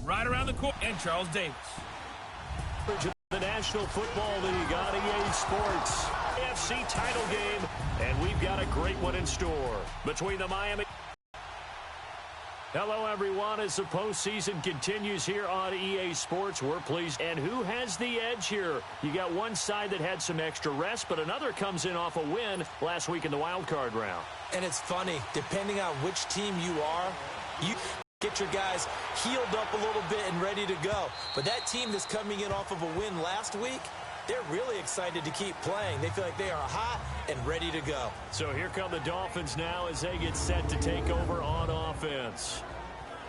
right around the court, and Charles Davis. The National Football League on EA Sports. AFC title game, and we've got a great one in store between the Miami. Hello, everyone. As the postseason continues here on EA Sports, we're pleased. And who has the edge here? You got one side that had some extra rest, but another comes in off a win last week in the wild card round. And it's funny, depending on which team you are, you get your guys healed up a little bit and ready to go. But that team that's coming in off of a win last week, they're really excited to keep playing. They feel like they are hot and ready to go. So here come the Dolphins now as they get set to take over on offense.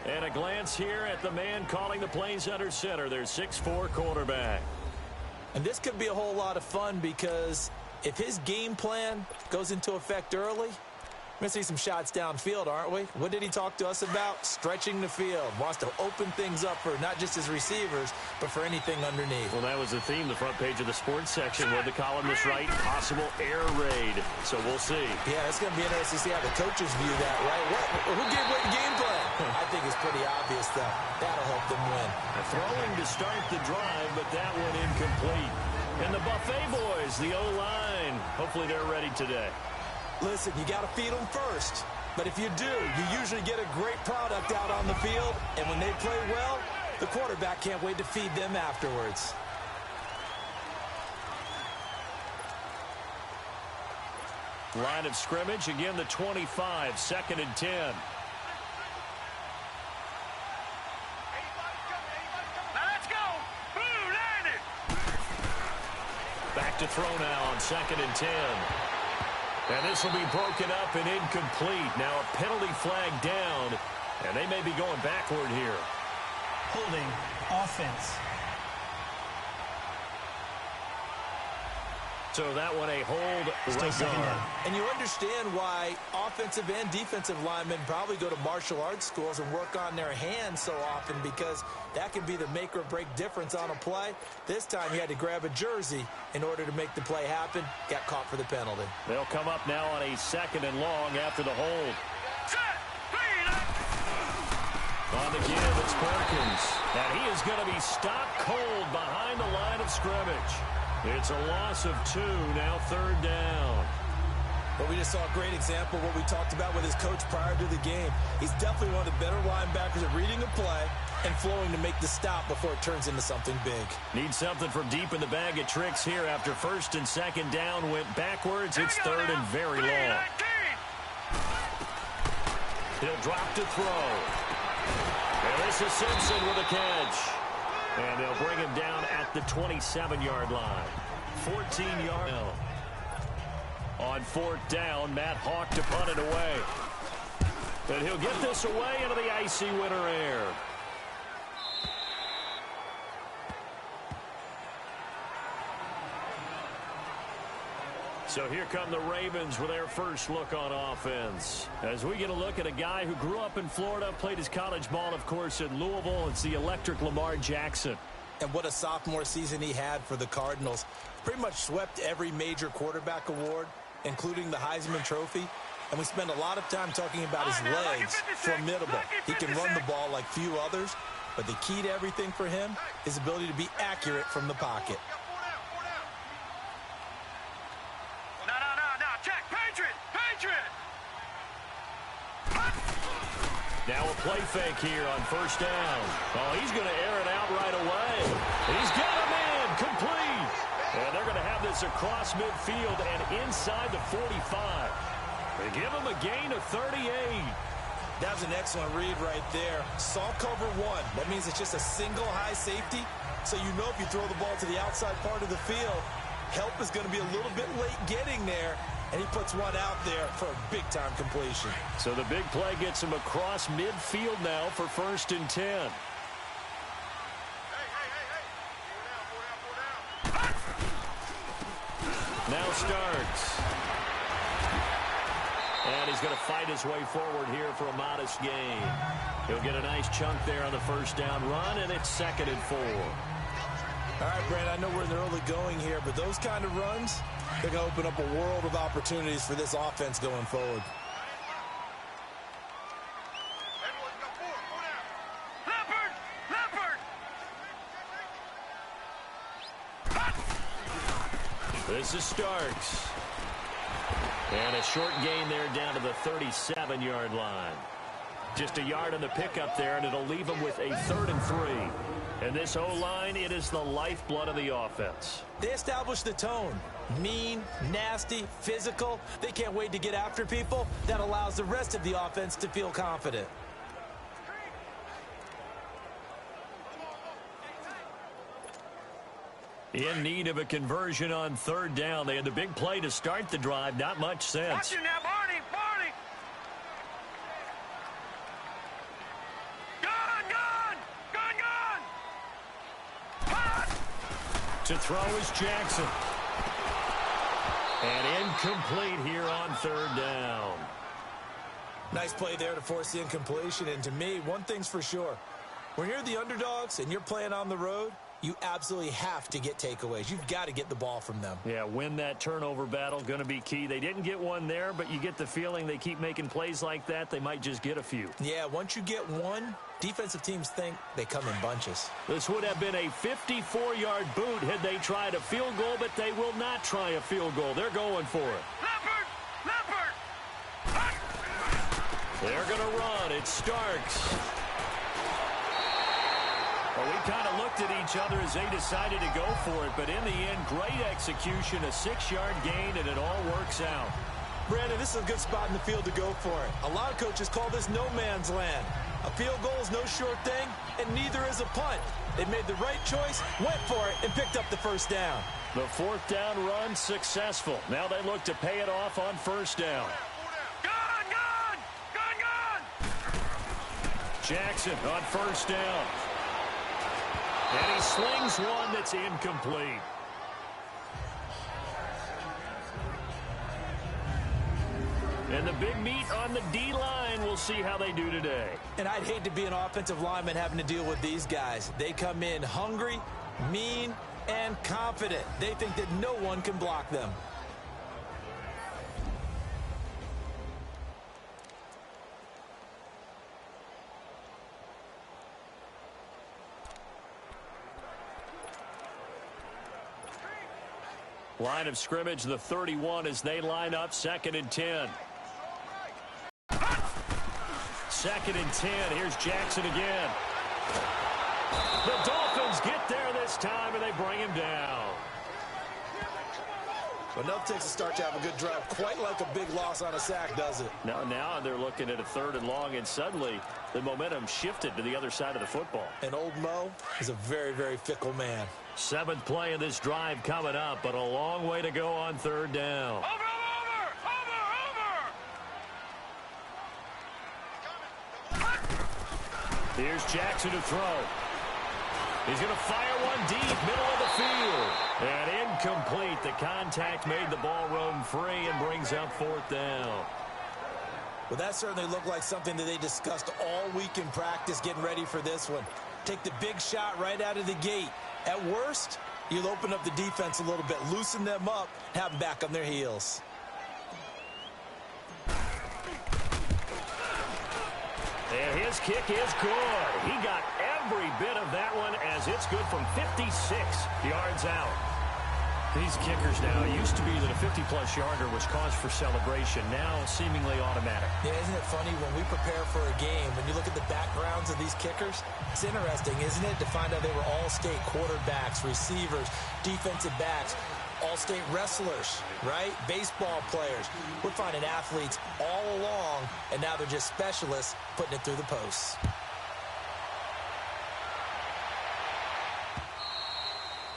And a glance here at the man calling the plays under center, their 6'4" quarterback. And this could be a whole lot of fun because if his game plan goes into effect early, we're going to see some shots downfield, aren't we? What did he talk to us about? Stretching the field. Wants to open things up for not just his receivers, but for anything underneath. Well, that was the theme, the front page of the sports section. What the columnist write? Possible air raid. So we'll see. Yeah, it's going to be interesting to see how the coaches view that, right? Who gave away the game plan? I think it's pretty obvious, though. That'll help them win. Throwing to start the drive, but that one incomplete. And the Buffet boys, the O-line. Hopefully they're ready today. Listen, you got to feed them first. But if you do, you usually get a great product out on the field. And when they play well, the quarterback can't wait to feed them afterwards. Line of scrimmage, again the 25, 2nd and 10. Back to throw now on 2nd and 10. And this will be broken up and incomplete. Now a penalty flag down, and they may be going backward here. Holding offense. So that one a hold right guard. And you understand why offensive and defensive linemen probably go to martial arts schools and work on their hands so often, because that can be the make or break difference on a play. This time he had to grab a jersey in order to make the play happen. Got caught for the penalty. They'll come up now on a 2nd and long after the hold. On the give, it's Perkins. And he is going to be stopped cold behind the line of scrimmage. It's a loss of 2, now 3rd down. But we just saw a great example of what we talked about with his coach prior to the game. He's definitely one of the better linebackers at reading a play and flowing to make the stop before it turns into something big. Need something from deep in the bag of tricks here after 1st and 2nd down went backwards. It's 3rd and very long. He'll drop to throw. And this is Simpson with a catch. And they'll bring him down at the 27-yard line. 14-yard now. On 4th down, Matt Hawk to punt it away. And he'll get this away into the icy winter air. So here come the Ravens with their first look on offense. As we get a look at a guy who grew up in Florida, played his college ball, of course, in Louisville. It's the electric Lamar Jackson. And what a sophomore season he had for the Cardinals. Pretty much swept every major quarterback award, including the Heisman Trophy. And we spend a lot of time talking about his legs. Formidable. He can run the ball like few others. But the key to everything for him is his ability to be accurate from the pocket. Now a play fake here on 1st down. Oh, he's going to air it out right away. He's got him in, complete. And they're going to have this across midfield and inside the 45. They give him a gain of 38. That was an excellent read right there. Saw cover 1. That means it's just a single high safety. So you know if you throw the ball to the outside part of the field, help is going to be a little bit late getting there. And he puts one out there for a big-time completion. So the big play gets him across midfield now for 1st and 10. Now starts. And he's going to fight his way forward here for a modest gain. He'll get a nice chunk there on the 1st down run, and it's 2nd and 4. All right, Brad, I know we're in the early going here, but those kind of runs, they're going to open up a world of opportunities for this offense going forward. This is Starks. And a short gain there down to the 37-yard line. Just a yard on the pickup there, and it'll leave them with a 3rd and 3. And this O-line, it is the lifeblood of the offense. They established the tone. Mean, nasty, physical. They can't wait to get after people. That allows the rest of the offense to feel confident. In need of a conversion on 3rd down. They had the big play to start the drive. Not much sense. Watch it now, Barney! Barney! Gun! To throw is Jackson. And incomplete here on 3rd down. Nice play there to force the incompletion. And to me, one thing's for sure. When you're the underdogs and you're playing on the road, you absolutely have to get takeaways. You've got to get the ball from them. Yeah, win that turnover battle, going to be key. They didn't get one there, but you get the feeling they keep making plays like that, they might just get a few. Yeah, once you get one, defensive teams think they come in bunches. This would have been a 54-yard boot had they tried a field goal, but they will not try a field goal. They're going for it. Leopard! They're going to run. It's Starks. Well, we kind of looked at each other as they decided to go for it, but in the end, great execution, a 6-yard gain, and it all works out. Brandon, this is a good spot in the field to go for it. A lot of coaches call this no man's land. A field goal is no sure thing, and neither is a punt. They made the right choice, went for it, and picked up the 1st down. The 4th down run successful. Now they look to pay it off on 1st down. Gun! Jackson on 1st down. And he slings one that's incomplete. And the big meat on the D-line, we'll see how they do today. And I'd hate to be an offensive lineman having to deal with these guys. They come in hungry, mean, and confident. They think that no one can block them. Line of scrimmage, the 31 as they line up, 2nd and 10. 2nd and 10. Here's Jackson again. The Dolphins get there this time, and they bring him down. Enough takes a start to have a good drive. Quite like a big loss on a sack, does it? Now they're looking at a 3rd and long, and suddenly the momentum shifted to the other side of the football. And old Mo is a very, very fickle man. 7th play of this drive coming up, but a long way to go on 3rd down. Over! Here's Jackson to throw. He's going to fire one deep, middle of the field. And incomplete. The contact made the ball roam free and brings up 4th down. Well, that certainly looked like something that they discussed all week in practice getting ready for this one. Take the big shot right out of the gate. At worst, you'll open up the defense a little bit, loosen them up, have them back on their heels. And his kick is good. He got every bit of that one as it's good from 56 yards out. These kickers now, it used to be that a 50-plus yarder was cause for celebration. Now seemingly automatic. Yeah, isn't it funny when we prepare for a game, when you look at the backgrounds of these kickers, it's interesting, isn't it, to find out they were all-state quarterbacks, receivers, defensive backs, all-state wrestlers, right? Baseball players. We're finding athletes all along, and now they're just specialists putting it through the posts.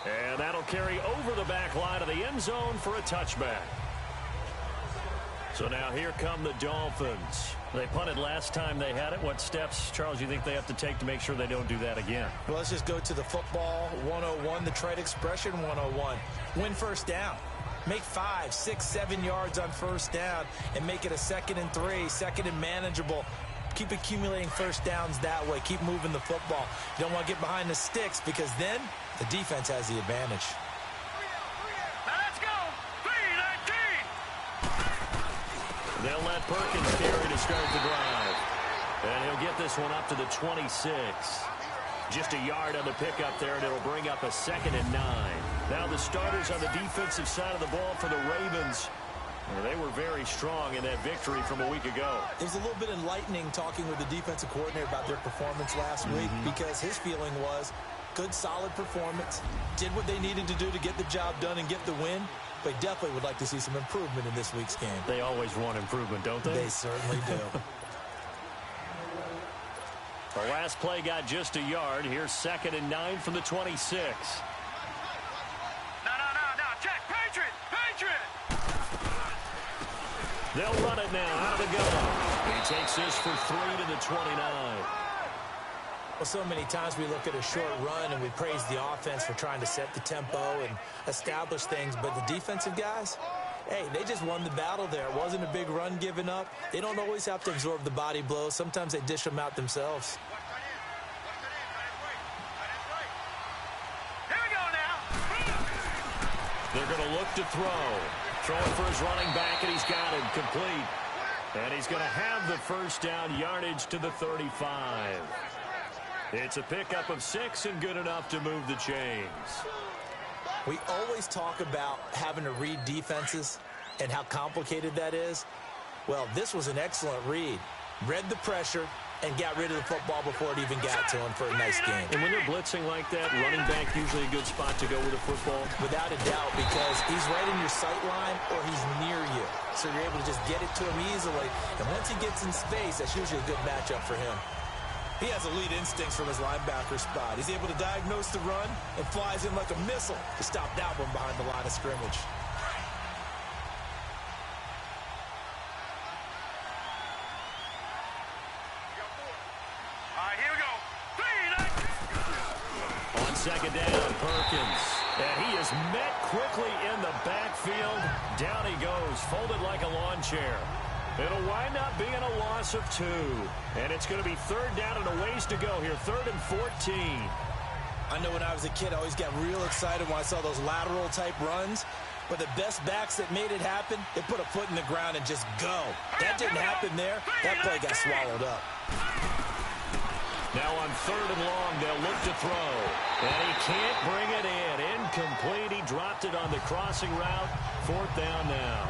And that'll carry over the back line of the end zone for a touchback. So now here come the Dolphins. They punted last time they had it. What steps, Charles, you think they have to take to make sure they don't do that again? Well, let's just go to the football 101, the trade expression 101. Win 1st down. Make 5, 6, 7 yards on 1st down and make it a 2nd and 3, 2nd and manageable. Keep accumulating 1st downs that way. Keep moving the football. You don't want to get behind the sticks because then the defense has the advantage. Let's go! 3-19! They'll let Perkins carry to start the drive. And he'll get this one up to the 26. Just a yard on the pickup there, and it'll bring up a 2nd and 9. Now the starters on the defensive side of the ball for the Ravens. They were very strong in that victory from a week ago. It was a little bit enlightening talking with the defensive coordinator about their performance last week, because his feeling was good, solid performance, did what they needed to do to get the job done and get the win, but definitely would like to see some improvement in this week's game. They always want improvement, don't they? They certainly do. The last play got just a yard. Here's 2nd and 9 from the 26. No, check, Patriot! They'll run it now out of the gun. He takes this for 3 to the 29. Well, so many times we look at a short run and we praise the offense for trying to set the tempo and establish things, but the defensive guys, hey, they just won the battle there. It wasn't a big run given up. They don't always have to absorb the body blows. Sometimes they dish them out themselves. Here we go now. They're going to look to throw. Throwing for his running back, and he's got him complete. And he's going to have the first down, yardage to the 35. It's a pickup of 6 and good enough to move the chains. We always talk about having to read defenses and how complicated that is. Well, this was an excellent read. Read the pressure and got rid of the football before it even got to him for a nice game. And when they're blitzing like that, running back usually a good spot to go with the football? Without a doubt, because he's right in your sight line or he's near you. So you're able to just get it to him easily. And once he gets in space, that's usually a good matchup for him. He has elite instincts from his linebacker spot. He's able to diagnose the run and flies in like a missile to stop that one behind the line of scrimmage. On 2nd down, Perkins. And he is met quickly in the backfield. Down he goes, folded like a lawn chair. It'll wind up being a loss of 2. And it's going to be 3rd down and a ways to go here. 3rd and 14. I know when I was a kid, I always got real excited when I saw those lateral type runs. But the best backs that made it happen, they put a foot in the ground and just go. That didn't happen there. That play got swallowed up. Now on 3rd and long, they'll look to throw. And he can't bring it in. Incomplete. He dropped it on the crossing route. 4th down now.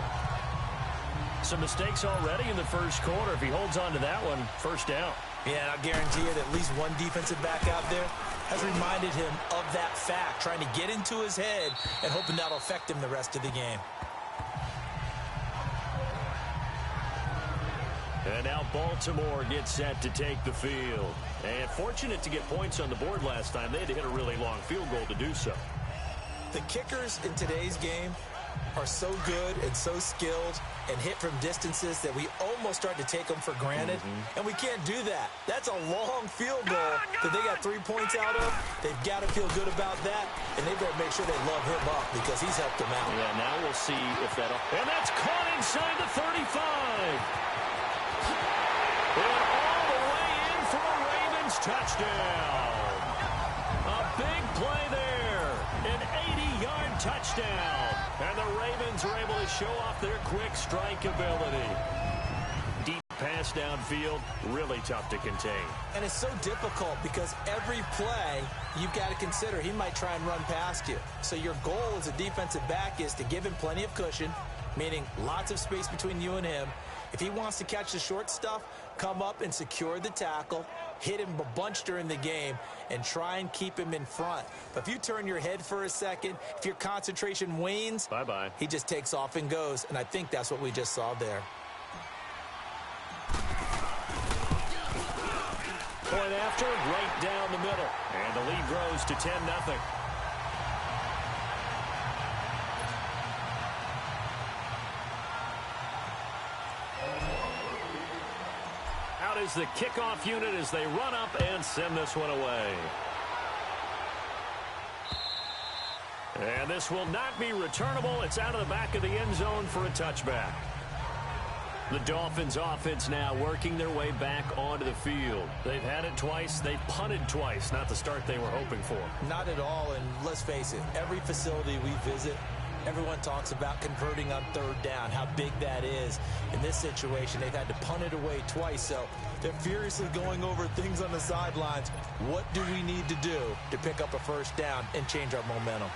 Some mistakes already in the first quarter. If he holds on to that one, 1st down. Yeah, and I guarantee you that at least one defensive back out there has reminded him of that fact, trying to get into his head and hoping that'll affect him the rest of the game. And now Baltimore gets set to take the field. And fortunate to get points on the board last time. They had to hit a really long field goal to do so. The kickers in today's game are so good and so skilled and hit from distances that we almost start to take them for granted. And we can't do that. That's a long field goal that they got 3 points out of. They've got to feel good about that, and they've got to make sure they love him up because he's helped them out. Yeah, now we'll see if that... And that's caught inside the 35. And all the way in for a Ravens touchdown. A big play there. An 80-yard touchdown. And the Ravens are able to show off their quick strike ability. Deep pass downfield, really tough to contain. And it's so difficult because every play you've got to consider he might try and run past you. So your goal as a defensive back is to give him plenty of cushion, meaning lots of space between you and him. If he wants to catch the short stuff, come up and secure the tackle, hit him a bunch during the game, and try and keep him in front. But if you turn your head for a second, if your concentration wanes, bye-bye. He just takes off and goes, and I think that's what we just saw there. Point after, right down the middle. And the lead grows to 10-0. Out is the kickoff unit as they run up and send this one away. And this will not be returnable. It's out of the back of the end zone for a touchback. The Dolphins offense now working their way back onto the field. They've had it twice. They've punted twice. Not the start they were hoping for. Not at all, and let's face it, every facility we visit, everyone talks about converting on 3rd down, how big that is. In this situation, they've had to punt it away twice, so they're furiously going over things on the sidelines. What do we need to do to pick up a 1st down and change our momentum?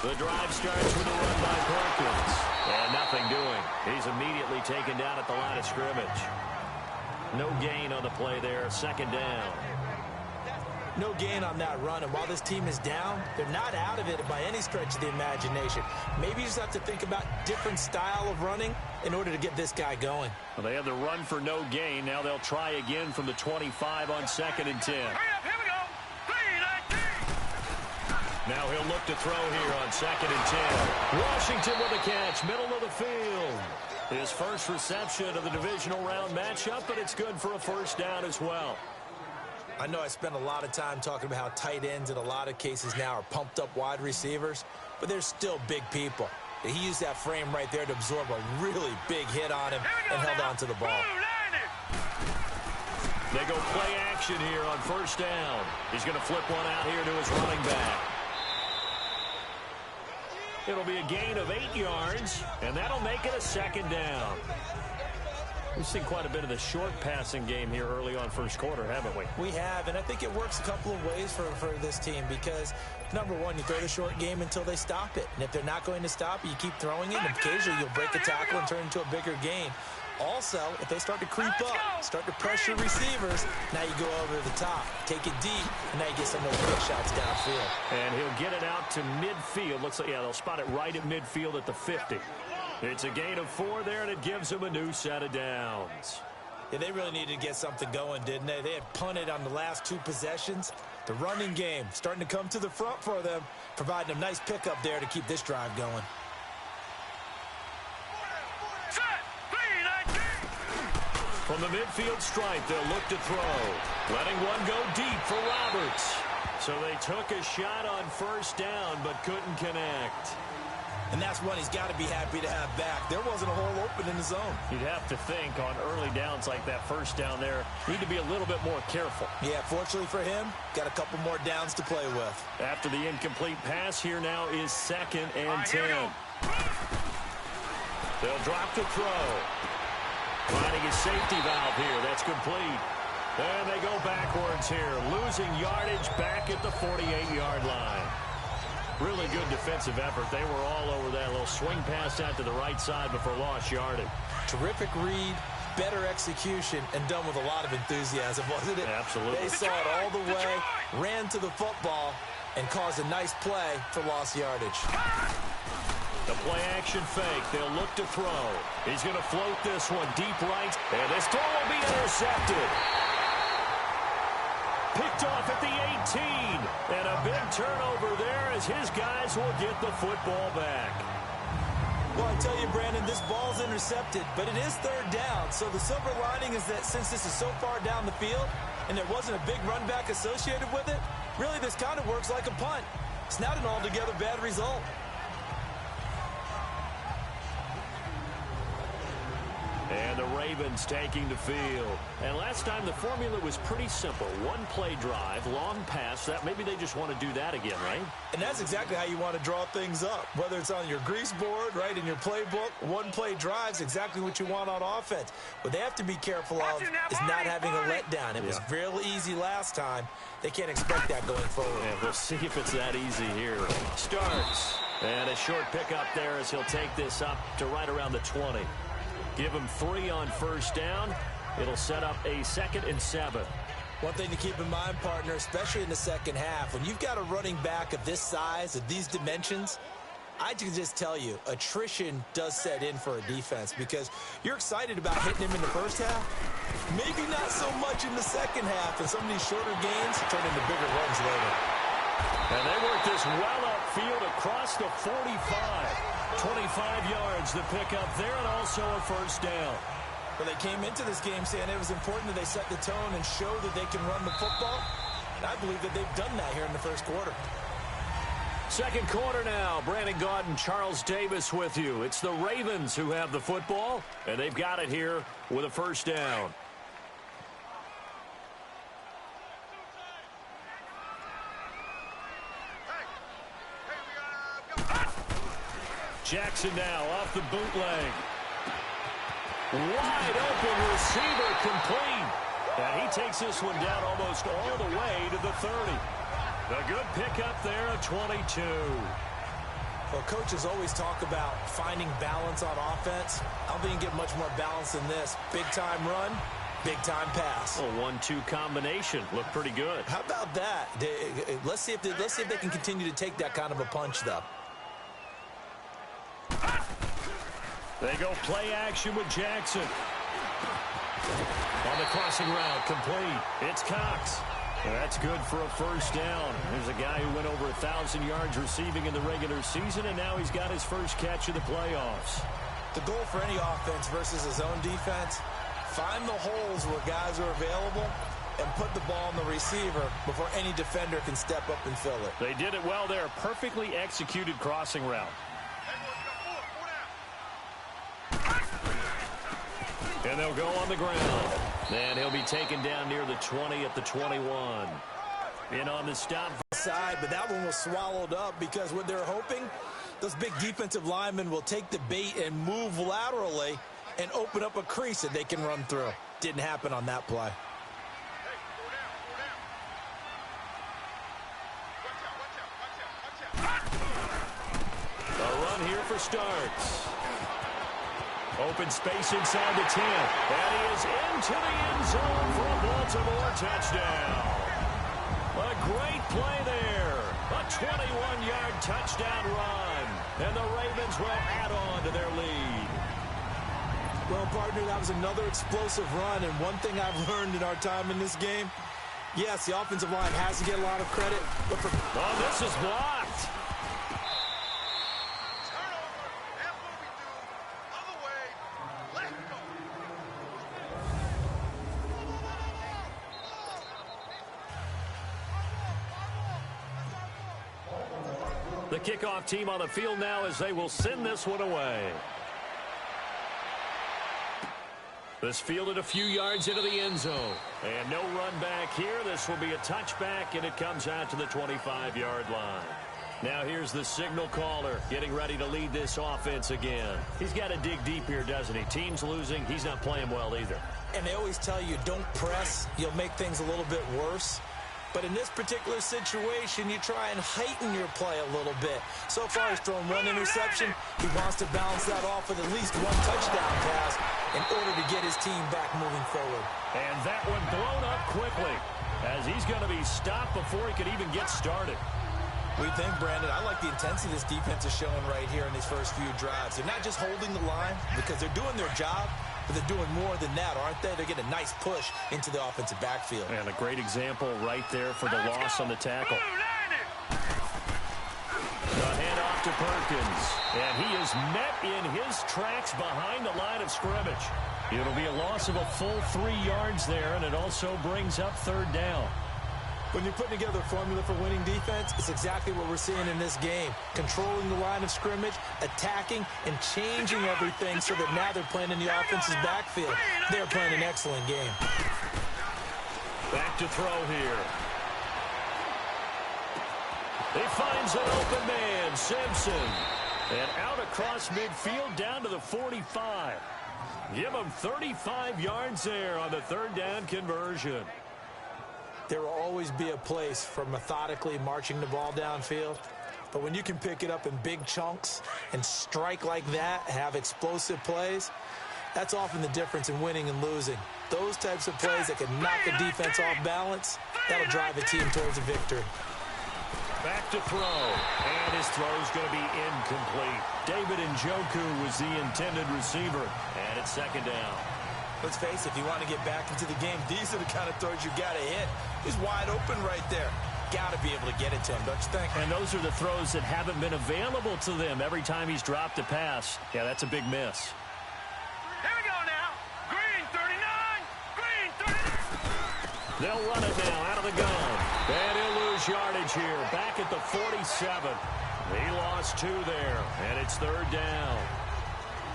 The drive starts with a run by Perkins. And nothing doing. He's immediately taken down at the line of scrimmage. No gain on the play there. Second down. No gain on that run, and while this team is down, they're not out of it by any stretch of the imagination. Maybe you just have to think about different style of running in order to get this guy going. Well, they have the run for no gain. Now they'll try again from the 25 on 2nd and 10. Hurry up, here we go. 3-19. Now he'll look to throw here on 2nd and 10. Washington with a catch, middle of the field. His first reception of the divisional round matchup, but it's good for a first down as well. I know I spent a lot of time talking about how tight ends in a lot of cases now are pumped up wide receivers, but they're still big people. He used that frame right there to absorb a really big hit on him and held on to the ball. They go play action here on first down. He's going to flip one out here to his running back. It'll be a gain of 8 yards, and that'll make it a second down. We've seen quite a bit of the short passing game here early on first quarter, haven't we? We have, and I think it works a couple of ways for this team because, number one, you throw the short game until they stop it. And if they're not going to stop it, you keep throwing it, and occasionally you'll break a tackle and turn into a bigger gain. Also, if they start to creep up, start to pressure receivers, now you go over the top, take it deep, and now you get some of those big shots downfield. And he'll get it out to midfield. Looks like, yeah, they'll spot it right at midfield at the 50. It's a gain of 4 there, and it gives them a new set of downs. Yeah, they really needed to get something going, didn't they? They had punted on the last 2 possessions. The running game starting to come to the front for them, providing a nice pickup there to keep this drive going. From the midfield stripe, they'll look to throw. Letting one go deep for Roberts. So they took a shot on first down, but couldn't connect. And that's one he's got to be happy to have back. There wasn't a hole open in the zone. You'd have to think on early downs like that first down there, need to be a little bit more careful. Yeah, fortunately for him, got a couple more downs to play with. After the incomplete pass, here now is 2nd and 10. They'll drop the throw. Finding his safety valve here. That's complete. And they go backwards here, losing yardage back at the 48-yard line. Really good defensive effort. They were all over that little swing pass out to the right side before lost yardage. Terrific read, better execution, and done with a lot of enthusiasm, wasn't it? Absolutely. They saw it all the way, ran to the football, and caused a nice play for lost yardage. The play action fake. They'll look to throw. He's going to float this one deep right. And this throw will be intercepted. Picked off at the 18. And a big turnover there as his guys will get the football back. Well, I tell you, Brandon, this ball's intercepted, but it is third down. So the silver lining is that since this is so far down the field and there wasn't a big run back associated with it, really this kind of works like a punt. It's not an altogether bad result. And the Ravens taking the field. And last time the formula was pretty simple. One play drive, long pass. That maybe they just want to do that again, right? And that's exactly how you want to draw things up. Whether it's on your grease board, right, in your playbook, one play drive's exactly what you want on offense. What they have to be careful of is not having a letdown. It was real easy last time. They can't expect that going forward. And we'll see if it's that easy here. Starts. And a short pickup there as he'll take this up to right around the 20. Give him 3 on first down. It'll set up a 2nd and 7. One thing to keep in mind, partner, especially in the second half, when you've got a running back of this size, of these dimensions, I can just tell you, attrition does set in for a defense because you're excited about hitting him in the first half. Maybe not so much in the second half, and some of these shorter gains turn into bigger runs later. And they work this well upfield across the 45. 25 yards to pick up there, and also a first down. Well, they came into this game saying it was important that they set the tone and show that they can run the football. And I believe that they've done that here in the first quarter. Second quarter now. Brandon Gaudin, Charles Davis with you. It's the Ravens who have the football, and they've got it here with a first down. Jackson now off the bootleg. Wide open receiver complete. And he takes this one down almost all the way to the 30. A good pickup there, a 22. Well, coaches always talk about finding balance on offense. I don't think you get much more balance than this. Big-time run, big-time pass. A 1-2 combination. Looked pretty good. How about that? Let's see if they can continue to take that kind of a punch, though. They go play action with Jackson. On the crossing route, complete. It's Cox. That's good for a first down. There's a guy who went over 1,000 yards receiving in the regular season, and now he's got his first catch of the playoffs. The goal for any offense versus his own defense, find the holes where guys are available and put the ball on the receiver before any defender can step up and fill it. They did it well there. Perfectly executed crossing route. And they'll go on the ground. And he'll be taken down near the 20 at the 21. In on the stop. Side, but that one was swallowed up because what they're hoping, those big defensive linemen will take the bait and move laterally and open up a crease that they can run through. Didn't happen on that play. A run here for starts. Open space inside the 10. And he is into the end zone for a Baltimore touchdown. A great play there. A 21-yard touchdown run. And the Ravens will add on to their lead. Well, partner, that was another explosive run. And one thing I've learned in our time in this game, yes, the offensive line has to get a lot of credit. But for this is blocked. The kickoff team on the field now as they will send this one away. This fielded a few yards into the end zone. And no run back here. This will be a touchback, and it comes out to the 25-yard line. Now here's the signal caller getting ready to lead this offense again. He's got to dig deep here, doesn't he? Team's losing. He's not playing well either. And they always tell you, don't press. You'll make things a little bit worse. But in this particular situation, you try and heighten your play a little bit. So far, he's thrown one interception. He wants to balance that off with at least one touchdown pass in order to get his team back moving forward. And that one blown up quickly as he's going to be stopped before he could even get started. We think, Brandon, I like the intensity this defense is showing right here in these first few drives. They're not just holding the line because they're doing their job, but they're doing more than that, aren't they? They're getting a nice push into the offensive backfield. And a great example right there for the loss on the tackle. The handoff to Perkins. And he is met in his tracks behind the line of scrimmage. It'll be a loss of a full 3 yards there, and it also brings up third down. When you're putting together a formula for winning defense, it's exactly what we're seeing in this game. Controlling the line of scrimmage, attacking, and changing everything so that now they're playing in the offense's backfield. They're playing an excellent game. Back to throw here. He finds an open man, Simpson. And out across midfield down to the 45. Give him 35 yards there on the third down conversion. There will always be a place for methodically marching the ball downfield. But when you can pick it up in big chunks and strike like that, have explosive plays, that's often the difference in winning and losing. Those types of plays that can knock a defense off balance, that'll drive a team towards a victory. Back to throw. And his throw is going to be incomplete. David Njoku was the intended receiver. And it's second down. Let's face it, if you want to get back into the game, these are the kind of throws you got to hit. He's wide open right there. Got to be able to get it to him, don't you think? And those are the throws that haven't been available to them every time he's dropped a pass. Yeah, that's a big miss. Here we go now. Green 39. Green 39. They'll run it now out of the gun. And he'll lose yardage here. Back at the 47. He lost 2 there. And it's third down.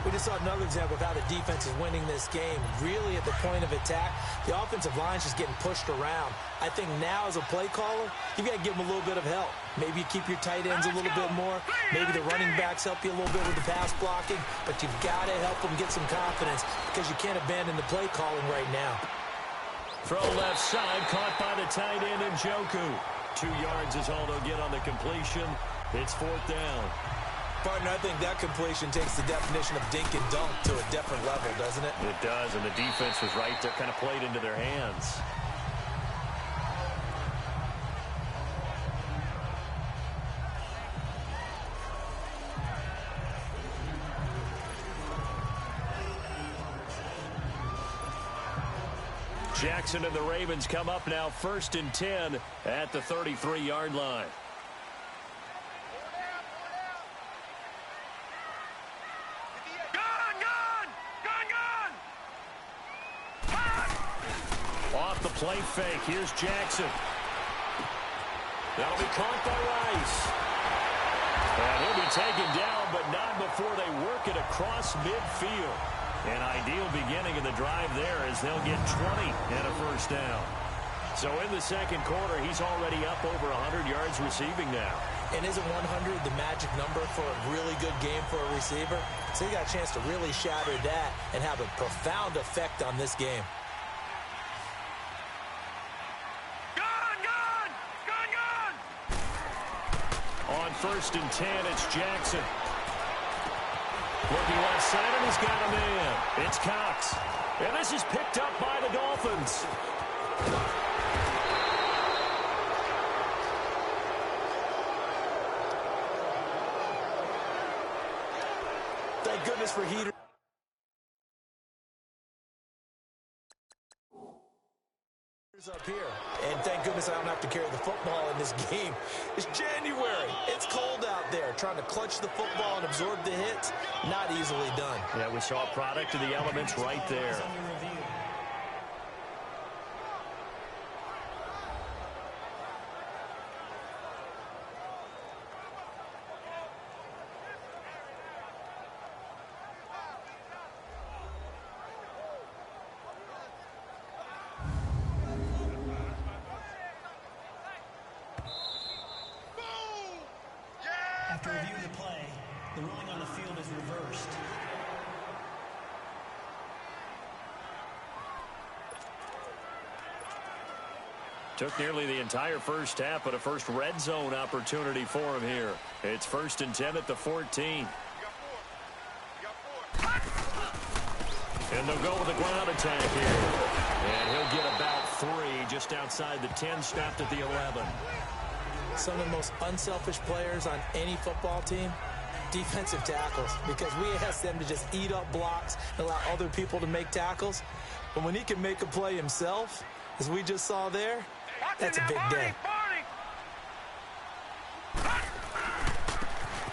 We just saw another example of how the defense is winning this game. Really at the point of attack, the offensive line's just getting pushed around. I think now as a play caller, you've got to give them a little bit of help. Maybe you keep your tight ends a little bit more. Maybe the running backs help you a little bit with the pass blocking. But you've got to help them get some confidence because you can't abandon the play calling right now. Throw left side, caught by the tight end Njoku. 2 yards is all they'll get on the completion. It's fourth down. Partner, I think that completion takes the definition of dink and dunk to a different level, doesn't it? It does, and the defense was right there, kind of played into their hands. Jackson and the Ravens come up now 1st and 10 at the 33-yard line. Off the play fake. Here's Jackson. That'll be caught by Rice. And he'll be taken down, but not before they work it across midfield. An ideal beginning of the drive there as they'll get 20 and a first down. So in the second quarter, he's already up over 100 yards receiving now. And isn't 100 the magic number for a really good game for a receiver? So he got a chance to really shatter that and have a profound effect on this game. On 1st and 10, it's Jackson. Looking left side, and he's got a man. It's Cox. And this is picked up by the Dolphins. Thank goodness for heaters up here. And thank goodness I don't have to carry the football in this game. It's January. It's cold out there. Trying to clutch the football and absorb the hits, not easily done. Yeah, we saw a product of the elements right there. After review of the play, the ruling on the field is reversed. Took nearly the entire first half, but a first red zone opportunity for him here. It's 1st and 10 at the 14. And they'll go with a ground attack here. And he'll get about 3 just outside the 10, snapped at the 11. Some of the most unselfish players on any football team, defensive tackles, because we ask them to just eat up blocks and allow other people to make tackles. But when he can make a play himself, as we just saw there, that's a big day.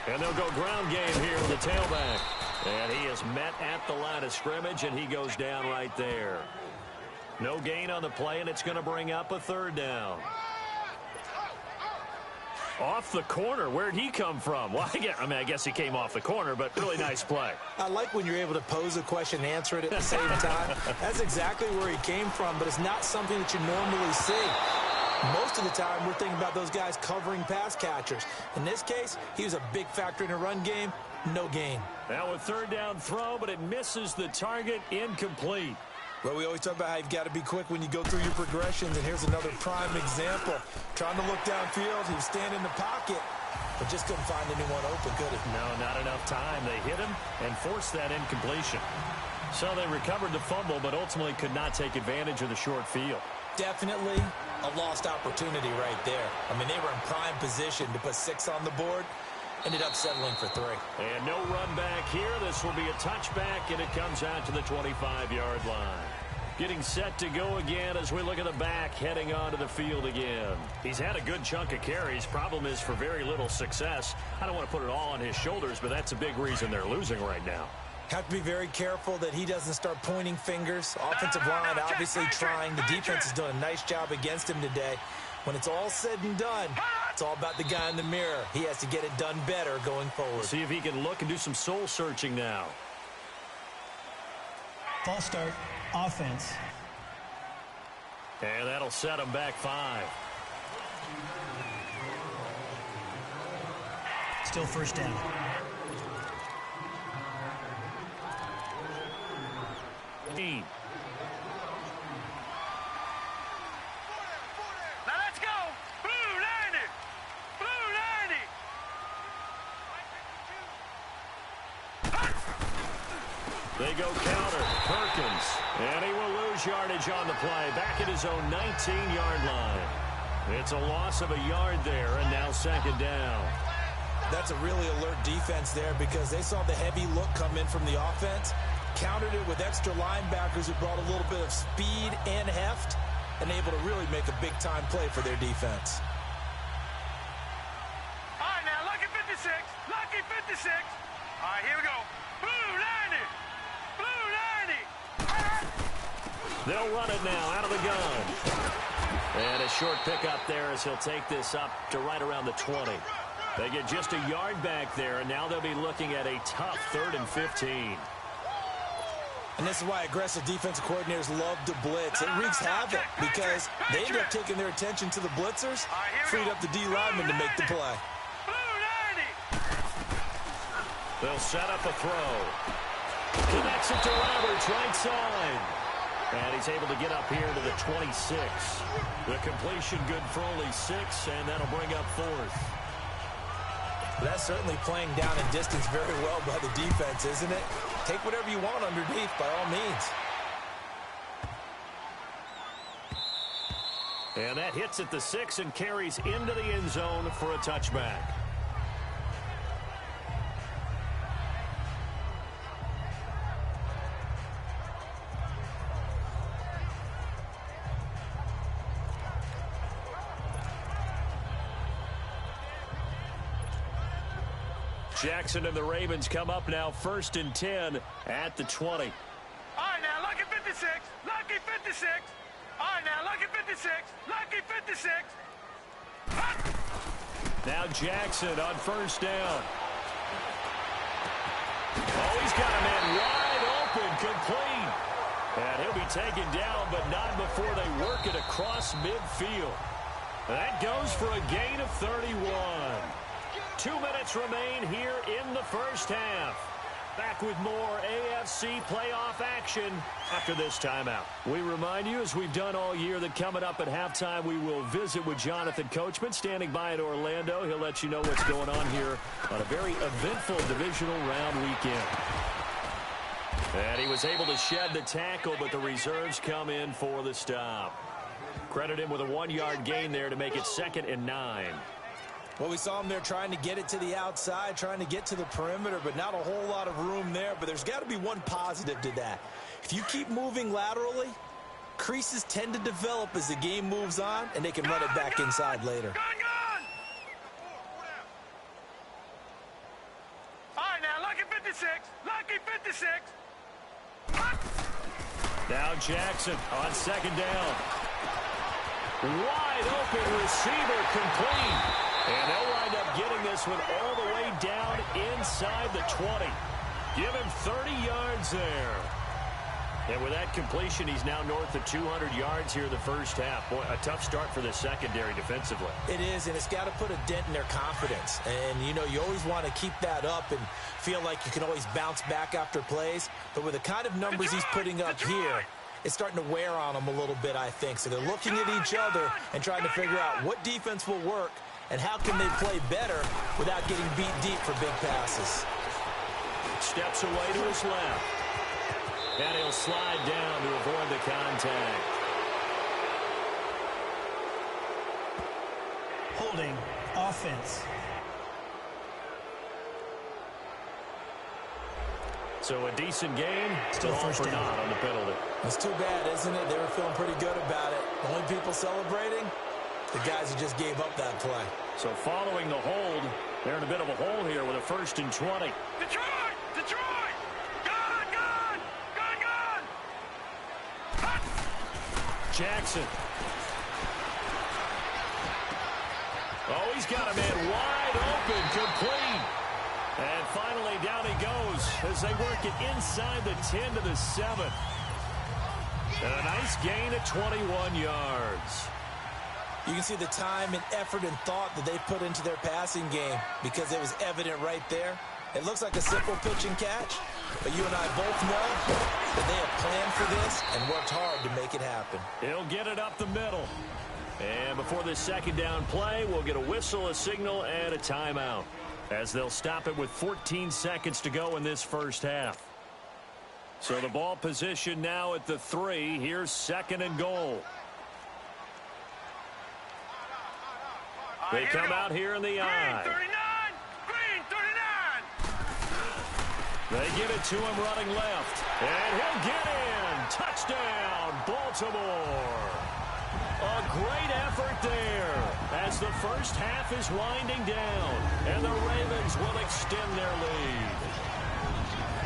And they'll go ground game here with the tailback. And he is met at the line of scrimmage, and he goes down right there. No gain on the play, and it's going to bring up a 3rd down. Off the corner. Where'd he come from? Well, I guess he came off the corner, but really nice play. I like when you're able to pose a question and answer it at the same time. That's exactly where he came from, but it's not something that you normally see. Most of the time, we're thinking about those guys covering pass catchers. In this case, he was a big factor in the run game. No gain. Now a 3rd down throw, but it misses the target. Incomplete. Well, we always talk about how you've got to be quick when you go through your progressions, and here's another prime example. Trying to look downfield, he was standing in the pocket, but just couldn't find anyone open, could he? No, not enough time. They hit him and forced that incompletion. So they recovered the fumble, but ultimately could not take advantage of the short field. Definitely a lost opportunity right there. I mean, they were in prime position to put 6 on the board. Ended up settling for 3. And no run back here. This will be a touchback, and it comes out to the 25-yard line. Getting set to go again as we look at the back, heading onto the field again. He's had a good chunk of carries. Problem is for very little success. I don't want to put it all on his shoulders, but that's a big reason they're losing right now. Have to be very careful that he doesn't start pointing fingers. Offensive line obviously trying. The defense has done a nice job against him today. When it's all said and done, it's all about the guy in the mirror. He has to get it done better going forward. See if he can look and do some soul searching now. False start, offense. And that'll set him back 5. Still 1st down. Now let's go. Blue 90. Blue 90. They go counter. Perkins. And he will lose yardage on the play. Back at his own 19-yard line. It's a loss of a yard there, and now second down. That's a really alert defense there because they saw the heavy look come in from the offense, countered it with extra linebackers who brought a little bit of speed and heft, and able to really make a big-time play for their defense. All right, now, lucky 56. Lucky 56. All right, here we go. Blue 90. Blue 90. They'll run it now out of the gun. And a short pickup there as he'll take this up to right around the 20. They get just a yard back there, and now they'll be looking at a tough 3rd and 15. And this is why aggressive defensive coordinators love to blitz. It wreaks havoc because they end up taking their attention to the blitzers, freed up the D lineman to make the play. They'll set up a throw. Connects it to Roberts, right side. And he's able to get up here to the 26. The completion good for only 6, and that'll bring up 4th. That's certainly playing down in distance very well by the defense, isn't it? Take whatever you want underneath, by all means. And that hits at the 6 and carries into the end zone for a touchback. Jackson and the Ravens come up now 1st and 10 at the 20. All right, now, lucky 56. Lucky 56. All right, now, lucky 56. Lucky 56. Now Jackson on 1st down. Oh, he's got a man wide open, complete. And he'll be taken down, but not before they work it across midfield. That goes for a gain of 31. 2 minutes remain here in the first half. Back with more AFC playoff action after this timeout. We remind you, as we've done all year, that coming up at halftime, we will visit with Jonathan Coachman, standing by in Orlando. He'll let you know what's going on here on a very eventful divisional round weekend. And he was able to shed the tackle, but the reserves come in for the stop. Credit him with a 1-yard gain there to make it 2nd and 9. Well, we saw him there trying to get it to the outside, trying to get to the perimeter, but not a whole lot of room there. But there's got to be one positive to that. If you keep moving laterally, creases tend to develop as the game moves on, and they can run it back inside later. All right, now, lucky 56. Lucky 56. Now Jackson on 2nd down. Wide open receiver, complete. And they'll wind up getting this one all the way down inside the 20. Give him 30 yards there. And with that completion, he's now north of 200 yards here in the first half. Boy, a tough start for the secondary defensively. It is, and it's got to put a dent in their confidence. And, you know, you always want to keep that up and feel like you can always bounce back after plays. But with the kind of numbers he's putting up here, it's starting to wear on them a little bit, I think. So they're looking at each other and trying to figure out what defense will work and how can they play better without getting beat deep for big passes. Steps away to his left. And he'll slide down to avoid the contact. Holding offense. So a decent game, Still all first for down. naught on the penalty. It's too bad, isn't it? They were feeling pretty good about it. The only people celebrating, the guys who just gave up that play. So following the hold, they're in a bit of a hole here with a 1st and 20. Detroit! Detroit! Gone! Gone! Gone! Gone! Jackson. Oh, he's got a man wide open, complete. And finally down he goes as they work it inside the 10 to the 7. And a nice gain of 21 yards. You can see the time and effort and thought that they put into their passing game because it was evident right there. It looks like a simple pitch and catch, but you and I both know that they have planned for this and worked hard to make it happen. He'll get it up the middle. And before this 2nd down play, we'll get a whistle, a signal, and a timeout, as they'll stop it with 14 seconds to go in this first half. So the ball position now at the 3. Here's 2nd and goal. They come out here in the I. Green 39. They give it to him running left. And he'll get in. Touchdown, Baltimore. A great effort there as the first half is winding down. And the Ravens will extend their lead.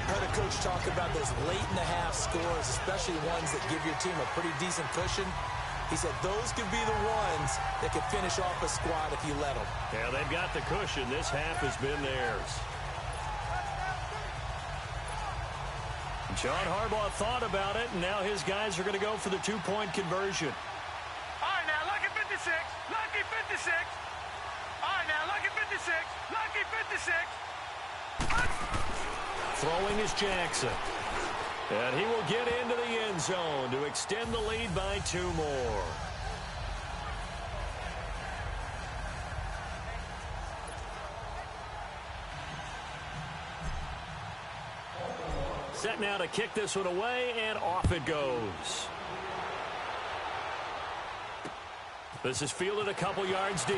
I heard a coach talk about those late-in-the-half scores, especially ones that give your team a pretty decent cushion. He said those could be the ones that could finish off a squad if you let them. Yeah, they've got the cushion. This half has been theirs. John Harbaugh thought about it, and now his guys are going to go for the 2-point conversion. All right, now, lucky 56. Lucky 56. All right, now, lucky 56. Lucky 56. Throwing is Jackson. And he will get into the end zone to extend the lead by 2 more. Set now to kick this one away, and off it goes. This is fielded a couple yards deep.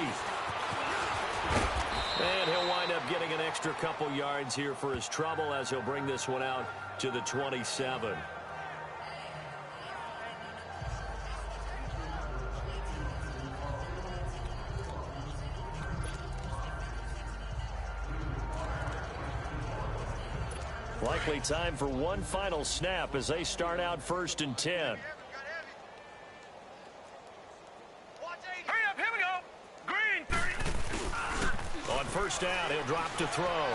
And he'll wind up getting an extra couple yards here for his trouble as he'll bring this one out to the 27. Likely time for one final snap as they start out 1st and 10. Hurry up, here we go. Green 30. On 1st down, he'll drop to throw.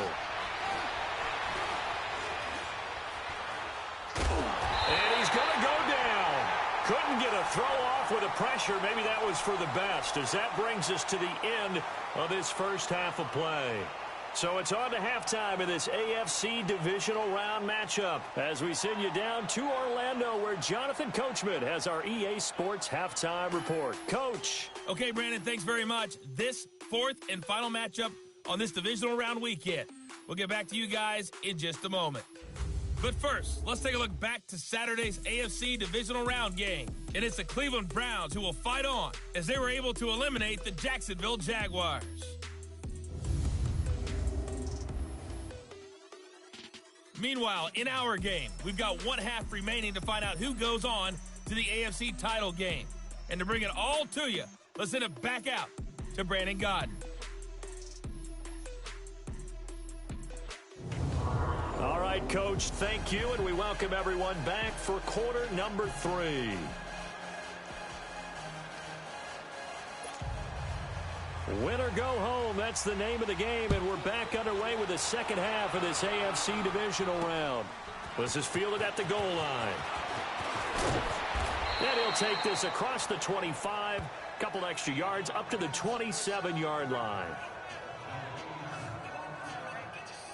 And he's going to go down. Couldn't get a throw off with the pressure. Maybe that was for the best, as that brings us to the end of this first half of play. So it's on to halftime of this AFC divisional round matchup as we send you down to Orlando, where Jonathan Coachman has our EA Sports halftime report. Coach. Okay, Brandon, thanks very much. This 4th and final matchup on this divisional round weekend. We'll get back to you guys in just a moment. But first, let's take a look back to Saturday's AFC divisional round game. And it's the Cleveland Browns who will fight on as they were able to eliminate the Jacksonville Jaguars. Meanwhile, in our game, we've got 1 half remaining to find out who goes on to the AFC title game. And to bring it all to you, let's send it back out to Brandon Godden. All right, Coach, thank you, and we welcome everyone back for quarter number 3. Win or go home, that's the name of the game, and we're back underway with the second half of this AFC divisional round. This is fielded at the goal line. And he'll take this across the 25, couple extra yards, up to the 27-yard line.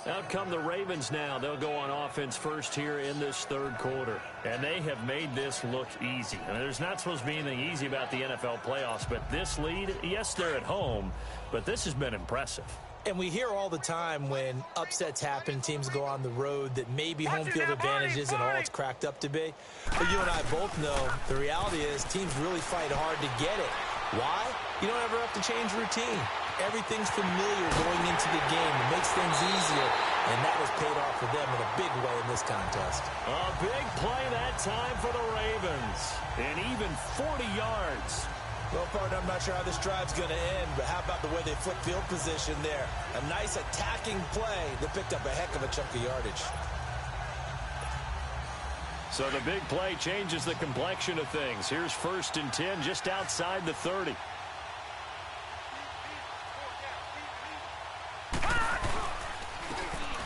Out come the Ravens now. They'll go on offense first here in this 3rd quarter. And they have made this look easy. I mean, there's not supposed to be anything easy about the NFL playoffs, but this lead, yes, they're at home, but this has been impressive. And we hear all the time when upsets happen, teams go on the road, that maybe home field advantage isn't all it's cracked up to be. But you and I both know the reality is teams really fight hard to get it. Why? You don't ever have to change routine. Everything's familiar going into the game. It makes things easier, and that was paid off for them in a big way in this contest. A big play that time for the Ravens, and even 40 yards. Well, partner, I'm not sure how this drive's going to end, but how about the way they flip field position there? A nice attacking play that picked up a heck of a chunk of yardage. So the big play changes the complexion of things. Here's 1st and 10 just outside the 30.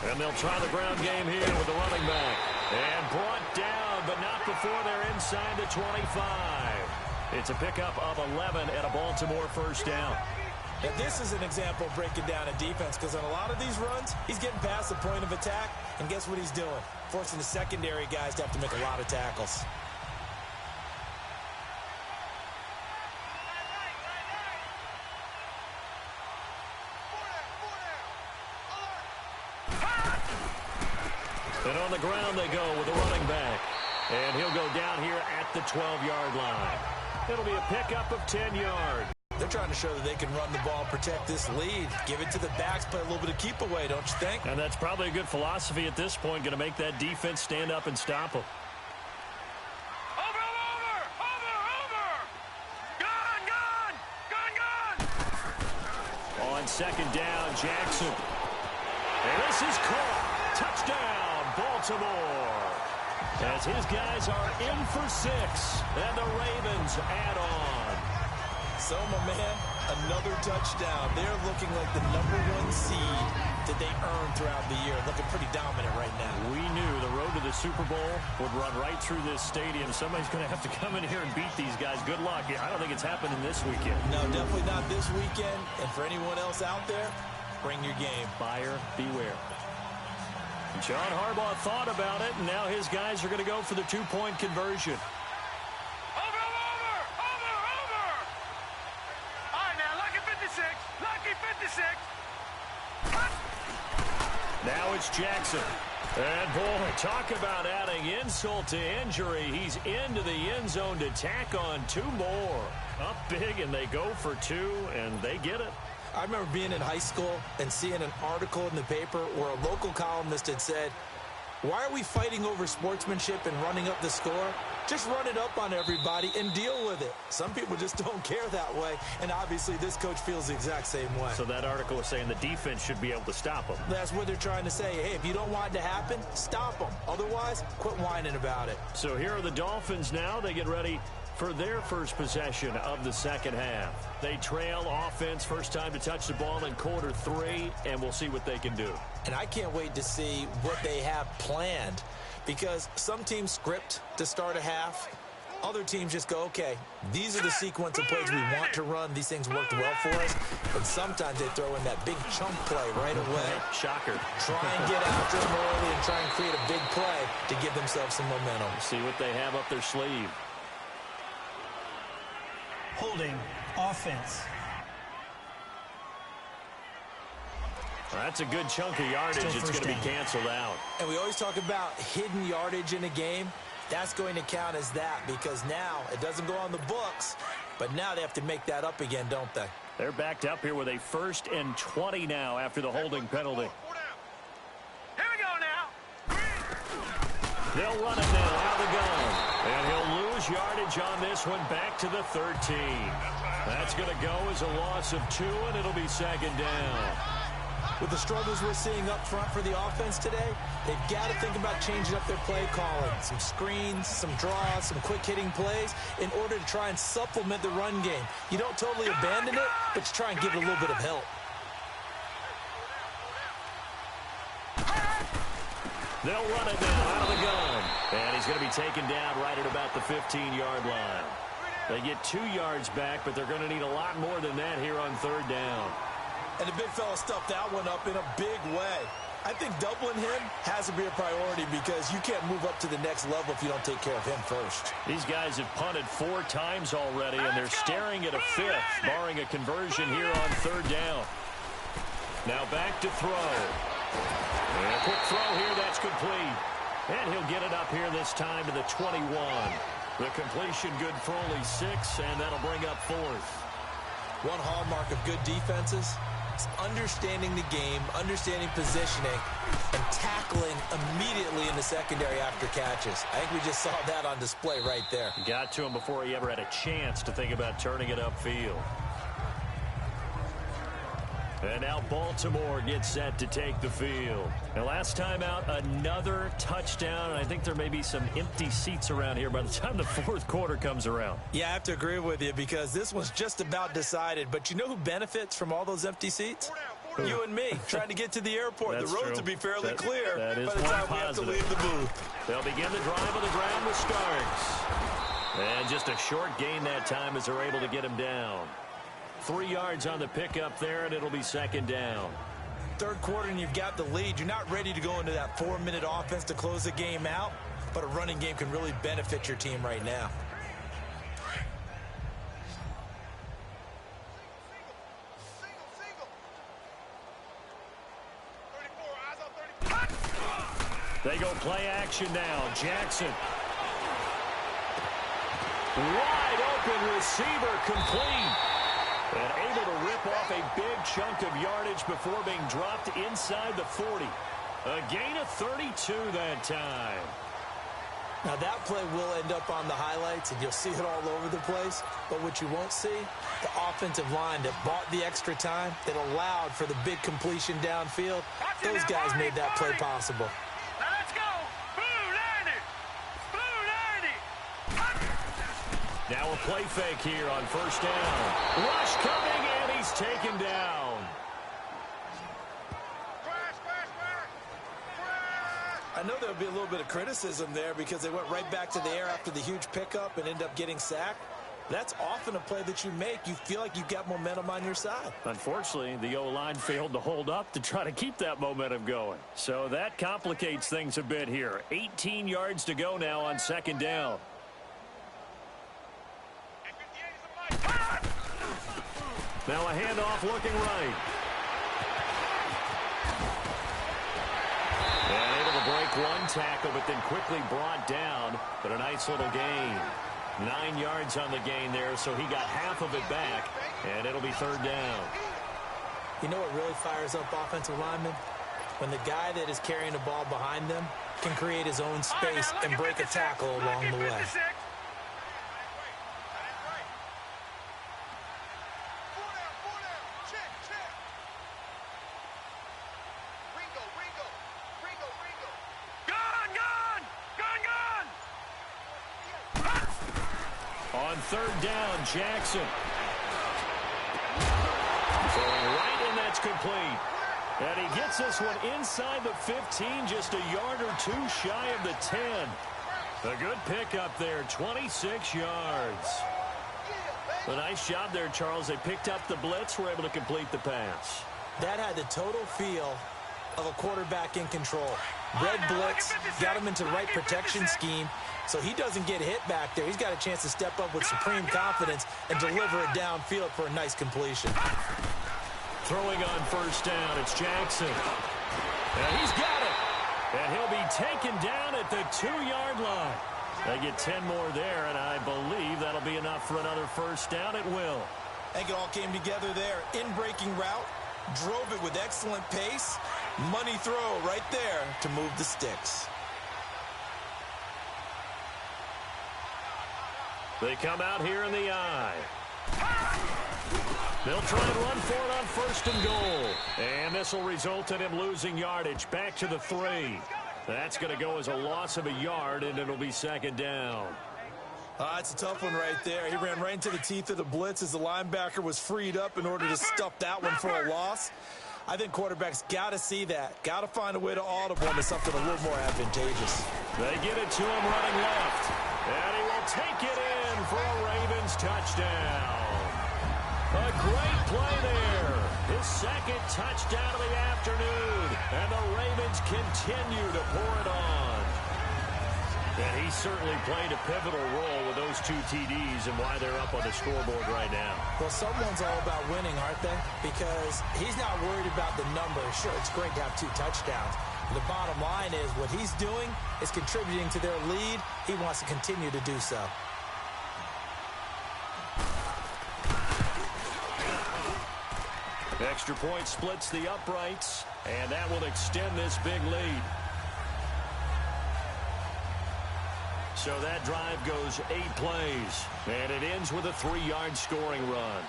And they'll try the ground game here with the running back. And brought down, but not before they're inside the 25. It's a pickup of 11 and a Baltimore 1st down. Now, this is an example of breaking down a defense, because on a lot of these runs, he's getting past the point of attack, and guess what he's doing? Forcing the secondary guys to have to make a lot of tackles. And on the ground they go with the running back. And he'll go down here at the 12-yard line. It'll be a pickup of 10 yards. They're trying to show that they can run the ball, protect this lead, give it to the backs, play a little bit of keep away, don't you think? And that's probably a good philosophy at this point, going to make that defense stand up and stop them. On second down, Jackson. And this is caught. Touchdown, Baltimore. As his guys are in for 6, and the Ravens add on. So, my man, another touchdown. They're looking like the #1 seed that they earned throughout the year. Looking pretty dominant right now. We knew the road to the Super Bowl would run right through this stadium. Somebody's going to have to come in here and beat these guys. Good luck. I don't think it's happening this weekend. No, definitely not this weekend. And for anyone else out there, bring your game. Buyer beware. John Harbaugh thought about it, and now his guys are going to go for the 2-point conversion. Over! All right, now, lucky 56. Now it's Jackson. And, boy, talk about adding insult to injury. He's into the end zone to tack on 2 more. Up big, and they go for 2, and they get it. I remember being in high school and seeing an article in the paper where a local columnist had said, why are we fighting over sportsmanship and running up the score? Just run it up on everybody and deal with it. Some people just don't care that way, and obviously this coach feels the exact same way. So that article was saying the defense should be able to stop them. That's what they're trying to say. Hey, if you don't want it to happen, stop them. Otherwise, quit whining about it. So here are the Dolphins now. They get ready for their first possession of the second half. They trail offense, first time to touch the ball in quarter 3, and we'll see what they can do. And I can't wait to see what they have planned, because some teams script to start a half. Other teams just go, okay, these are the sequence of plays we want to run. These things worked well for us. And sometimes they throw in that big chunk play right away. Shocker. Try and get after them early and try and create a big play to give themselves some momentum. See what they have up their sleeve. Holding offense. That's a good chunk of yardage. It's going to be canceled out. And we always talk about hidden yardage in a game. That's going to count as that, because now it doesn't go on the books, but now they have to make that up again, don't they? They're backed up here with a 1st and 20 now after the holding penalty. Here we go now. They'll run it now out of the gun. And he'll lose yardage on this one back to the 13. That's going to go as a loss of 2, and it'll be second down. With the struggles we're seeing up front for the offense today, they've got to think about changing up their play calling. Some screens, some draws, some quick-hitting plays in order to try and supplement the run game. You don't totally abandon it, but you try and give it a little bit of help. They'll run it now out of the gun. And he's going to be taken down right at about the 15-yard line. They get 2 yards back, but they're going to need a lot more than that here on 3rd down. And the big fella stuffed that one up in a big way. I think doubling him has to be a priority, because you can't move up to the next level if you don't take care of him first. These guys have punted 4 times already, and they're staring at a 5th, barring a conversion here on 3rd down. Now back to throw. And a quick throw here, that's complete. And he'll get it up here this time to the 21. The completion good for only 6, and that'll bring up 4th. One hallmark of good defenses is understanding the game, understanding positioning, and tackling immediately in the secondary after catches. I think we just saw that on display right there. Got to him before he ever had a chance to think about turning it upfield. And now Baltimore gets set to take the field. And last time out, another touchdown. And I think there may be some empty seats around here by the time the 4th quarter comes around. Yeah, I have to agree with you, because this was just about decided. But you know who benefits from all those empty seats? You and me, trying to get to the airport. That's the roads true. will be fairly clear that is by the time we have to positive. leave the booth. They'll begin the drive on the ground with Starks. And just a short gain that time as they're able to get him down. 3 yards on the pickup there, and it'll be second down. 3rd quarter, and you've got the lead. You're not ready to go into that 4-minute offense to close the game out, but a running game can really benefit your team right now. They go play action now. Jackson. Wide open receiver complete. And able to rip off a big chunk of yardage before being dropped inside the 40. A gain of 32 that time. Now, that play will end up on the highlights, and you'll see it all over the place. But what you won't see, the offensive line that bought the extra time, that allowed for the big completion downfield, those guys made that play possible. Now let's go. Blue 90. Blue 90. Now a play fake here on first down. Rush coming, and he's taken down. I know there would be a little bit of criticism there because they went right back to the air after the huge pickup and ended up getting sacked. That's often a play that you make. You feel like you've got momentum on your side. Unfortunately, the O-line failed to hold up to try to keep that momentum going. So that complicates things a bit here. 18 yards to go now on second down. Now a handoff looking right. And able to break one tackle, but then quickly brought down. But a nice little gain. 9 yards on the gain there, so he got half of it back. And it'll be third down. You know what really fires up offensive linemen? When the guy that is carrying the ball behind them can create his own space and break a tackle along the way. On third down, Jackson. Throwing right, and that's complete. And he gets this one inside the 15, just a yard or two shy of the 10. A good pickup there, 26 yards. A nice job there, Charles. They picked up the blitz, were able to complete the pass. That had the total feel of a quarterback in control. Red blitz, got him into the right protection scheme, so he doesn't get hit back there. He's got a chance to step up with supreme confidence and deliver it downfield for a nice completion. Throwing on first down, it's Jackson. And he's got it. And he'll be taken down at the 2-yard line. They get 10 more there, and I believe that'll be enough for another first down. It will. I think it all came together there. In-breaking route, drove it with excellent pace. Money throw right there to move the sticks. They come out here in the eye. They'll try and run for it on first and goal. And this will result in him losing yardage back to the 3. That's going to go as a loss of a yard, and it'll be second down. It's a tough one right there. He ran right into the teeth of the blitz as the linebacker was freed up in order to stuff that one for a loss. I think quarterbacks got to see that. Got to find a way to audible into something a little more advantageous. They get it to him running left. And he will take it in for a Ravens touchdown. A great play there. His second touchdown of the afternoon. And the Ravens continue to pour it on. And he certainly played a pivotal role with those 2 TDs and why they're up on the scoreboard right now. Well, someone's all about winning, aren't they? Because he's not worried about the numbers. Sure, it's great to have 2 touchdowns. The bottom line is what he's doing is contributing to their lead. He wants to continue to do so. Extra point splits the uprights, and that will extend this big lead. So that drive goes 8 plays, and it ends with a 3-yard scoring run.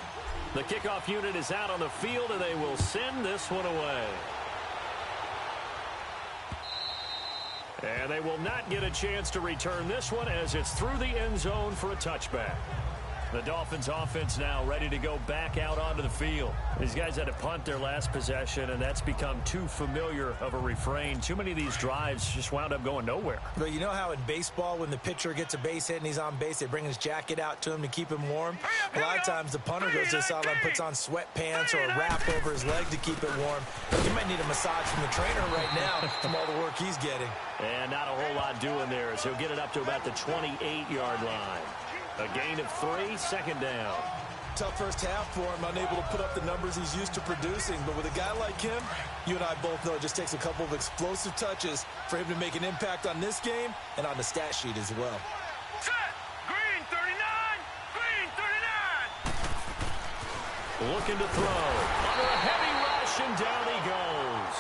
The kickoff unit is out on the field, and they will send this one away. And they will not get a chance to return this one as it's through the end zone for a touchback. The Dolphins offense now ready to go back out onto the field. These guys had to punt their last possession, and that's become too familiar of a refrain. Too many of these drives just wound up going nowhere. But you know how in baseball, when the pitcher gets a base hit and he's on base, they bring his jacket out to him to keep him warm? A lot of times the punter goes to the sideline, puts on sweatpants or a wrap over his leg to keep it warm. He might need a massage from the trainer right now from all the work he's getting. And not a whole lot doing there, as he'll get it up to about the 28-yard line. A gain of 3, second down. tough first half for him, unable to put up the numbers he's used to producing. But with a guy like him, you and I both know it just takes a couple of explosive touches for him to make an impact on this game and on the stat sheet as well. Set. Green 39. Green 39. Looking to throw. Under a heavy rush, and down he goes.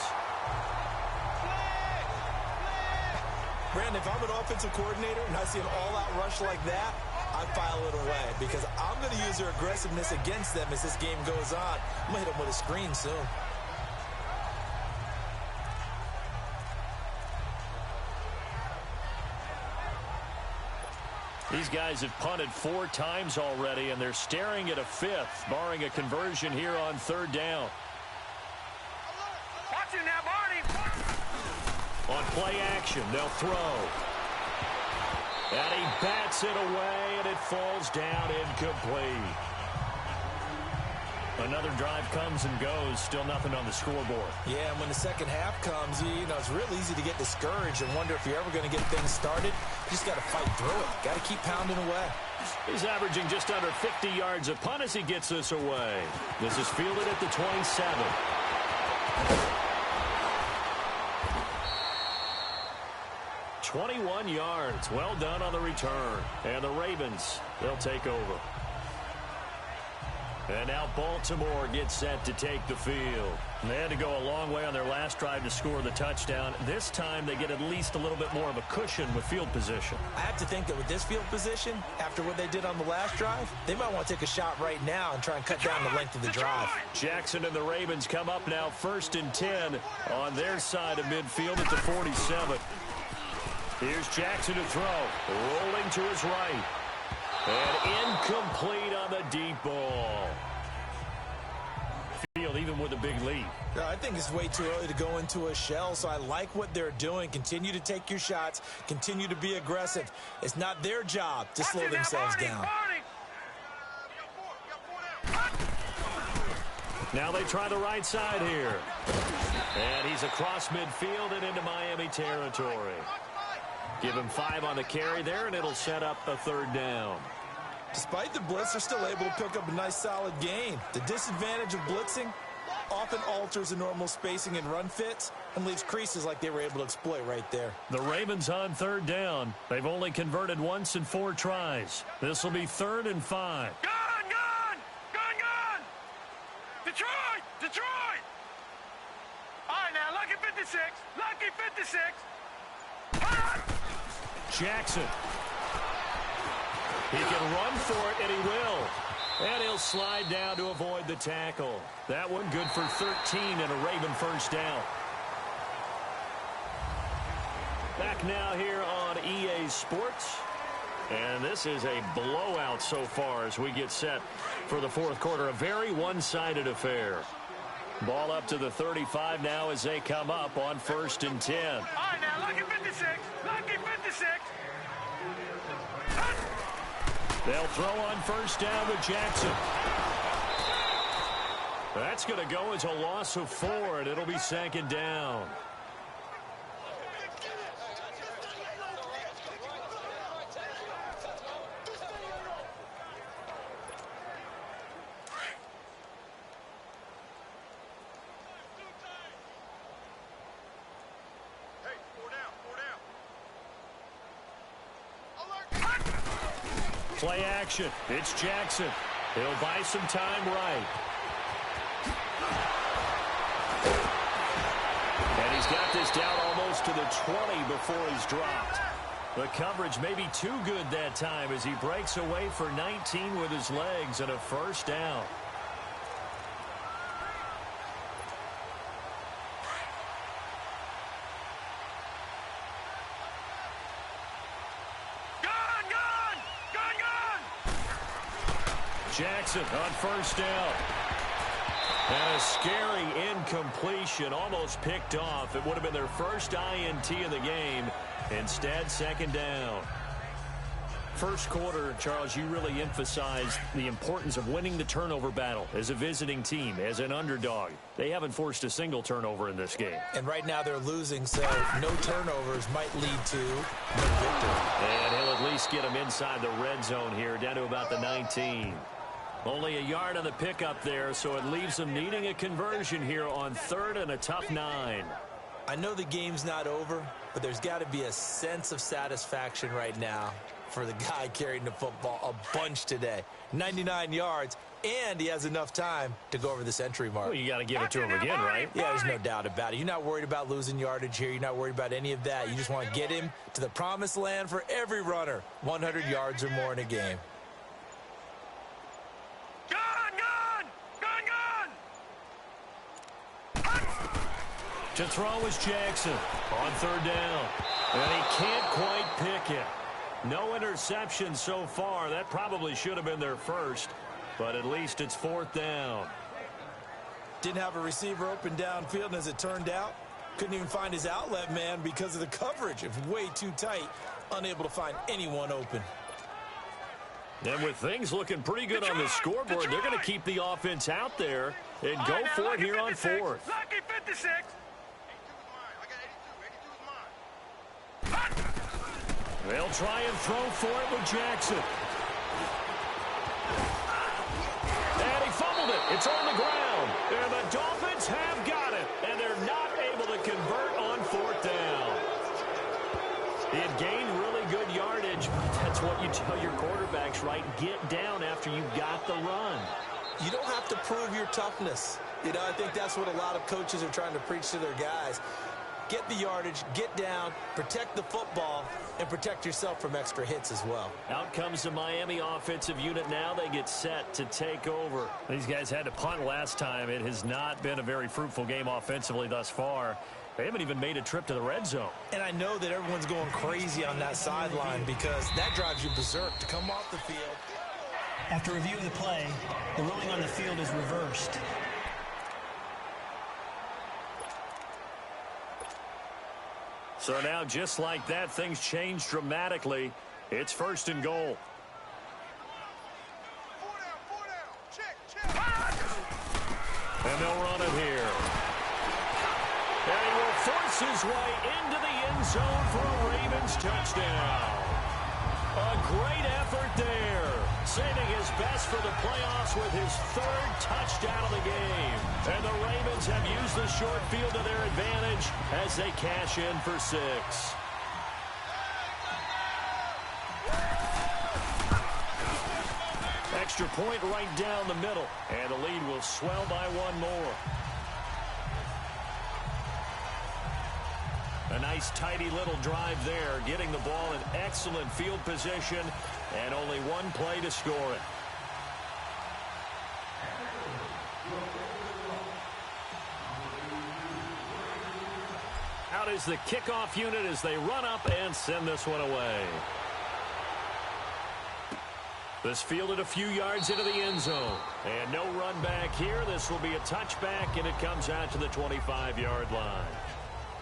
Brandon, if I'm an offensive coordinator and I see an all-out rush like that, I file it away because I'm going to use their aggressiveness against them as this game goes on. I'm going to hit them with a screen soon. These guys have punted 4 times already, and they're staring at a 5th, barring a conversion here on 3rd down. Watch it now, Barney. On play action, they'll throw. And he bats it away, and it falls down incomplete. Another drive comes and goes, still nothing on the scoreboard. Yeah, and when the second half comes, you know, it's real easy to get discouraged and wonder if you're ever going to get things started. You just got to fight through it. Got to keep pounding away. He's averaging just under 50 yards a punt as he gets this away. This is fielded at the 27. 21 yards. Well done on the return. And the Ravens, they'll take over. And now Baltimore gets set to take the field. They had to go a long way on their last drive to score the touchdown. This time they get at least a little bit more of a cushion with field position. I have to think that with this field position, after what they did on the last drive, they might want to take a shot right now and try and cut down the length of the drive. Jackson and the Ravens come up now 1st and 10 on their side of midfield at the 47. Here's Jackson to throw. Rolling to his right. And incomplete on the deep ball. Field even with a big lead. I think it's way too early to go into a shell, so I like what they're doing. Continue to take your shots. Continue to be aggressive. It's not their job to slow themselves down. Now they try the right side here. And he's across midfield and into Miami territory. Give him 5 on the carry there, and it'll set up a 3rd down. Despite the blitz, they're still able to pick up a nice solid gain. The disadvantage of blitzing often alters the normal spacing and run fits and leaves creases like they were able to exploit right there. The Ravens on 3rd down. They've only converted once in 4 tries. This will be 3rd and 5. Gun! Detroit! Detroit! All right, now, Lucky 56. Lucky 56. Jackson. He can run for it, and he will. And he'll slide down to avoid the tackle. That one good for 13 and a Raven 1st down. Back now here on EA Sports. And this is a blowout so far as we get set for the 4th quarter. A very one-sided affair. Ball up to the 35 now as they come up on 1st and 10. All right, now, Lucky 56. Lucky 56. They'll throw on 1st down with Jackson. That's going to go as a loss of 4, and it'll be 2nd down. Play action. It's Jackson. He'll buy some time right. And he's got this down almost to the 20 before he's dropped. The coverage may be too good that time as he breaks away for 19 with his legs and a 1st down. Jackson on 1st down. And a scary incompletion, almost picked off. It would have been their first INT of the game. Instead, 2nd down. 1st quarter, Charles, you really emphasized the importance of winning the turnover battle as a visiting team, as an underdog. They haven't forced a single turnover in this game. And right now they're losing, so no turnovers might lead to no victory. And he'll at least get them inside the red zone here, down to about the 19. Only a yard on the pickup there, so it leaves them needing a conversion here on 3rd and a tough 9. I know the game's not over, but there's got to be a sense of satisfaction right now for the guy carrying the football a bunch today. 99 yards, and he has enough time to go over the century mark. Well, you got to give it to him again, right? Yeah, there's no doubt about it. You're not worried about losing yardage here. You're not worried about any of that. You just want to get him to the promised land for every runner, 100 yards or more in a game. To throw is Jackson on 3rd down. And he can't quite pick it. No interception so far. That probably should have been their first, but at least it's 4th down. Didn't have a receiver open downfield, and as it turned out, couldn't even find his outlet man because of the coverage. It was way too tight, unable to find anyone open. And with things looking pretty good on the scoreboard, they're going to keep the offense out there and go for it here on 4th. Lucky 56. They'll try and throw for it with Jackson. And he fumbled it. It's on the ground. And the Dolphins have got it. And they're not able to convert on 4th down. He had gained really good yardage. That's what you tell your quarterbacks, right? Get down after you got the run. You don't have to prove your toughness. You know, I think that's what a lot of coaches are trying to preach to their guys. Get the yardage, get down, protect the football, and protect yourself from extra hits as well. Out comes the Miami offensive unit now. They get set to take over. These guys had to punt last time. It has not been a very fruitful game offensively thus far. They haven't even made a trip to the red zone. And I know that everyone's going crazy on that sideline because that drives you berserk to come off the field. After review of the play, the ruling on the field is reversed. So now, just like that, things change dramatically. It's 1st and goal. And they'll run it here. And he will force his way into the end zone for a Ravens touchdown. A great effort there, saving his best for the playoffs with his 3rd touchdown of the game. And the Ravens have used the short field to their advantage as they cash in for 6. Extra point right down the middle, and the lead will swell by 1 more. A nice, tidy little drive there, getting the ball in excellent field position, and only 1 play to score it. Out is the kickoff unit as they run up and send this one away. This fielded a few yards into the end zone. And no run back here. This will be a touchback, and it comes out to the 25-yard line.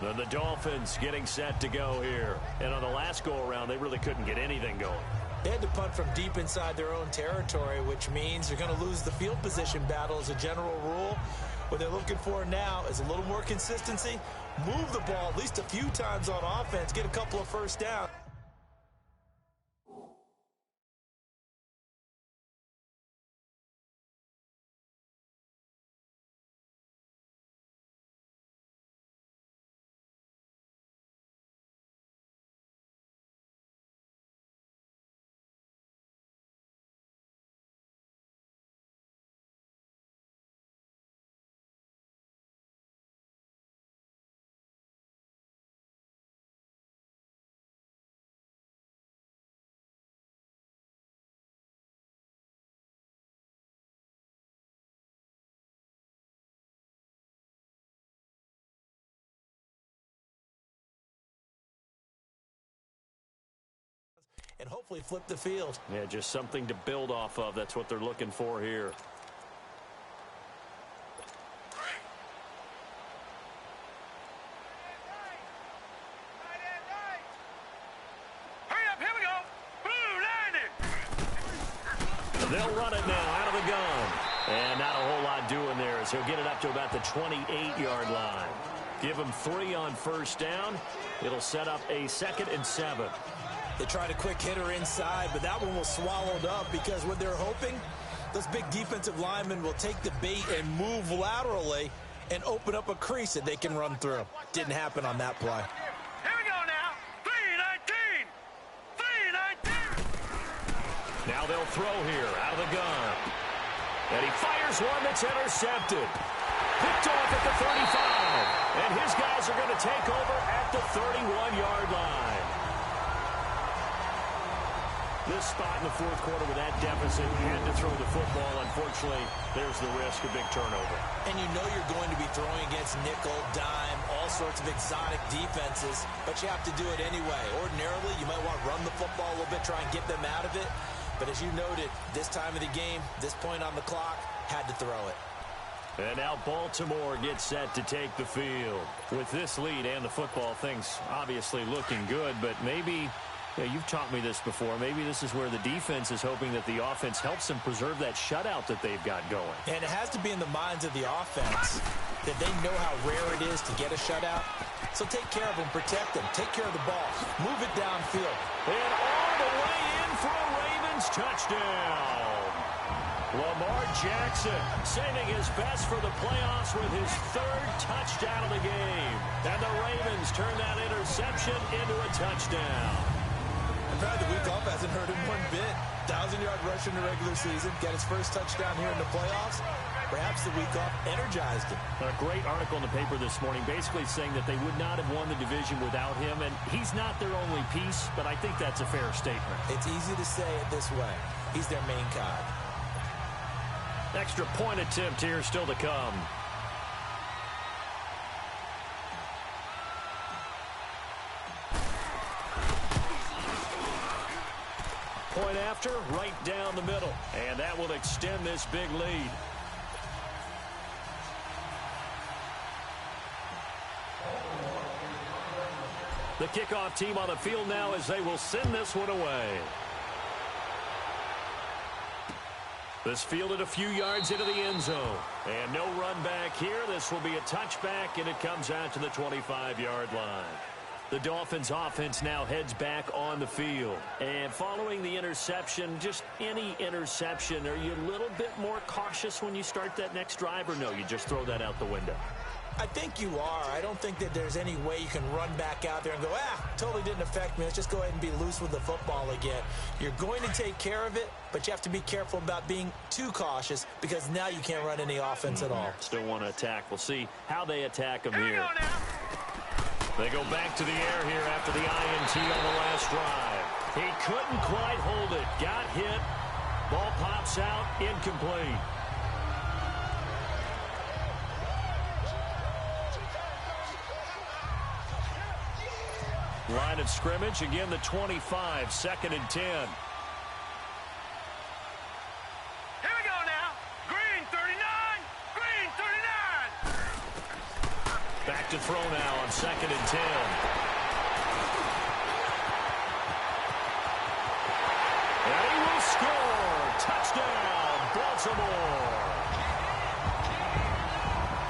Then the Dolphins getting set to go here. And on the last go-around, they really couldn't get anything going. They had to punt from deep inside their own territory, which means you're going to lose the field position battle as a general rule. What they're looking for now is a little more consistency. Move the ball at least a few times on offense. Get a couple of first downs. And hopefully flip the field. Yeah, just something to build off of. That's what they're looking for here. Hurry up, here we go. Blue, line it. They'll run it now out of the gun. And not a whole lot doing there as he'll get it up to about the 28-yard line. Give him 3 on first down. It'll set up a 2nd and 7. They tried a quick hitter inside, but that one was swallowed up because what they're hoping Those big defensive linemen will take the bait and move laterally and open up a crease that they can run through. Didn't happen on that play. Here we go now. 3-19. 3-19. Now they'll throw here out of the gun. And he fires one that's intercepted. Picked off at the 35. And his guys are going to take over at the 31-yard line. This spot in the fourth quarter with that deficit, had to throw the football. Unfortunately, there's the risk of big turnover. And you know you're going to be throwing against nickel, dime, all sorts of exotic defenses, but you have to do it anyway. Ordinarily, you might want to run the football a little bit, try and get them out of it. But as you noted, this time of the game, this point on the clock, had to throw it. And now Baltimore gets set to take the field. With this lead and the football, things obviously looking good, but maybe... Yeah, you've taught me this before. Maybe this is where the defense is hoping that the offense helps them preserve that shutout that they've got going. And it has to be in the minds of the offense that they know how rare it is to get a shutout. So take care of them, protect them, take care of the ball, move it downfield. And all the way in for a Ravens touchdown. Lamar Jackson saving his best for the playoffs with his third touchdown of the game. And the Ravens turn that interception into a touchdown. In fact, the week off hasn't hurt him one bit. 1,000-yard rush in the regular season, got his first touchdown here in the playoffs. Perhaps the week off energized him. A great article in the paper this morning basically saying that they would not have won the division without him, and he's not their only piece, but I think that's a fair statement. It's easy to say it this way. He's their main cog. Extra point attempt here still to come. Point after, right down the middle. And that will extend this big lead. The kickoff team on the field now as they will send this one away. This fielded a few yards into the end zone. And no run back here. This will be a touchback, and it comes out to the 25-yard line. The Dolphins offense now heads back on the field. And following the interception, just any interception, are you a little bit more cautious when you start that next drive, or no, you just throw that out the window? I think you are. I don't think that there's any way you can run back out there and go, totally didn't affect me. Let's just go ahead and be loose with the football again. You're going to take care of it, but you have to be careful about being too cautious because now you can't run any offense at all. Still want to attack. We'll see how they attack them here. They go back to the air here after the INT on the last drive. He couldn't quite hold it. Got hit. Ball pops out. Incomplete. Line of scrimmage. Again, the 25. 2nd and 10. Here we go now. Green 39. Green 39. Back to throw now on 2nd and 10. And he will score. Touchdown, Baltimore.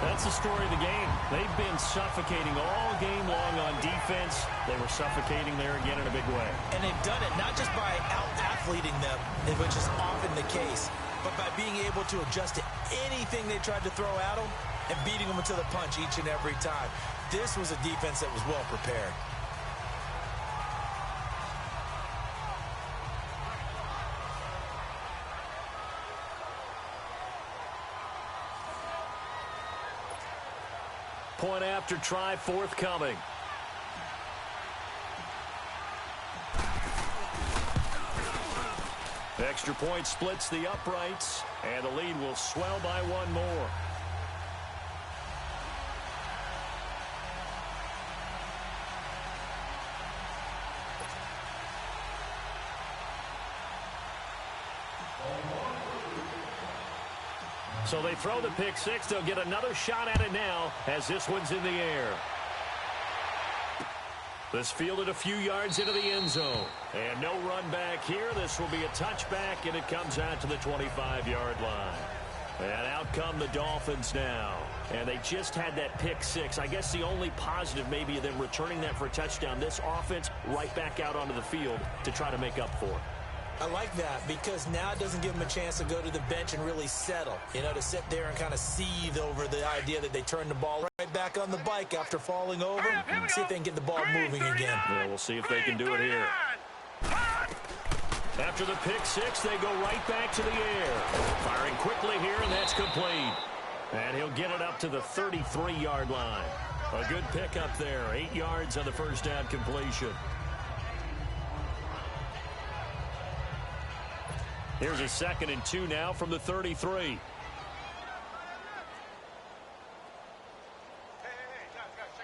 That's the story of the game. They've been suffocating all game long on defense. They were suffocating there again in a big way. And they've done it not just by out-athleting them, which is often the case, but by being able to adjust to anything they tried to throw at them and beating them to the punch each and every time. This was a defense that was well prepared. Point after try forthcoming. Extra point splits the uprights, and the lead will swell by one more. So they throw the pick six. They'll get another shot at it now as this one's in the air. This fielded a few yards into the end zone. And no run back here. This will be a touchback, and it comes out to the 25-yard line. And out come the Dolphins now. And they just had that pick six. I guess the only positive maybe of them returning that for a touchdown. This offense right back out onto the field to try to make up for it. I like that because now it doesn't give them a chance to go to the bench and really settle, to sit there and kind of seethe over the idea that they turned the ball right back on the bike after falling over. See if they can get the ball moving again. Yeah, we'll see if they can do it here. After the pick six, they go right back to the air. Firing quickly here, and that's complete. And he'll get it up to the 33-yard line. A good pickup there. 8 yards on the first down completion. Here's a 2nd and 2 now from the 33.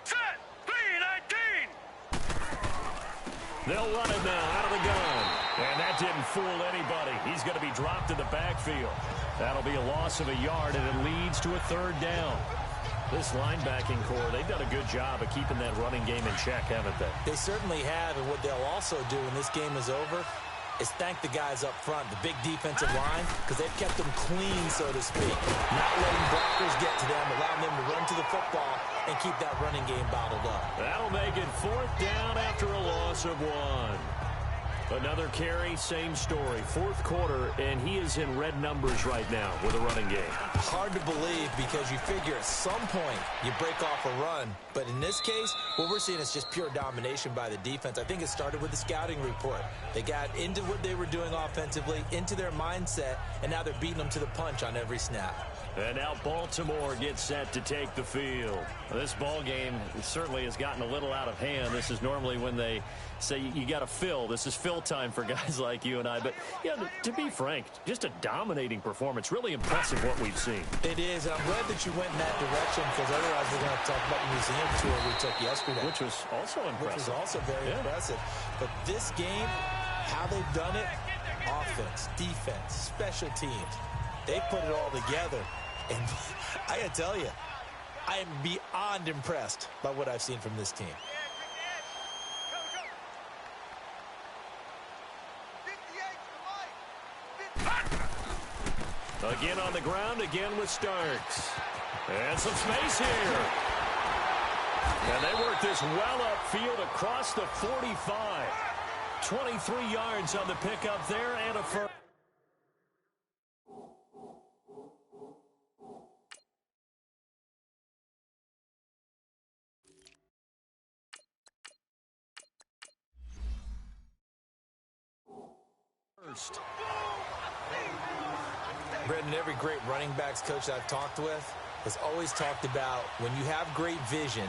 Set! 3-19! They'll run it now out of the gun. And that didn't fool anybody. He's going to be dropped in the backfield. That'll be a loss of a yard, and it leads to a 3rd down. This linebacking core, they've done a good job of keeping that running game in check, haven't they? They certainly have, and what they'll also do when this game is over is thank the guys up front, the big defensive line, because they've kept them clean, so to speak. Not letting blockers get to them, allowing them to run to the football and keep that running game bottled up. That'll make it 4th down after a loss of 1. Another carry, same story. 4th quarter, and he is in red numbers right now with a running game. Hard to believe because you figure at some point you break off a run. But in this case, what we're seeing is just pure domination by the defense. I think it started with the scouting report. They got into what they were doing offensively, into their mindset, and now they're beating them to the punch on every snap. And now Baltimore gets set to take the field. This ball game certainly has gotten a little out of hand. This is normally when they say you got to fill. This is fill time for guys like you and I. But, yeah, to be frank, just a dominating performance. Really impressive what we've seen. It is, and I'm glad that you went in that direction because otherwise we're going to talk about the museum tour we took yesterday. Which was also impressive. Which was also very impressive. But this game, how they've done it, offense, defense, special teams, they put it all together. And I got to tell you, I am beyond impressed by what I've seen from this team. Again on the ground, again with Starks. And some space here. And they work this well upfield across the 45. 23 yards on the pickup there and a first. Brendan, every great running backs coach I've talked with has always talked about when you have great vision,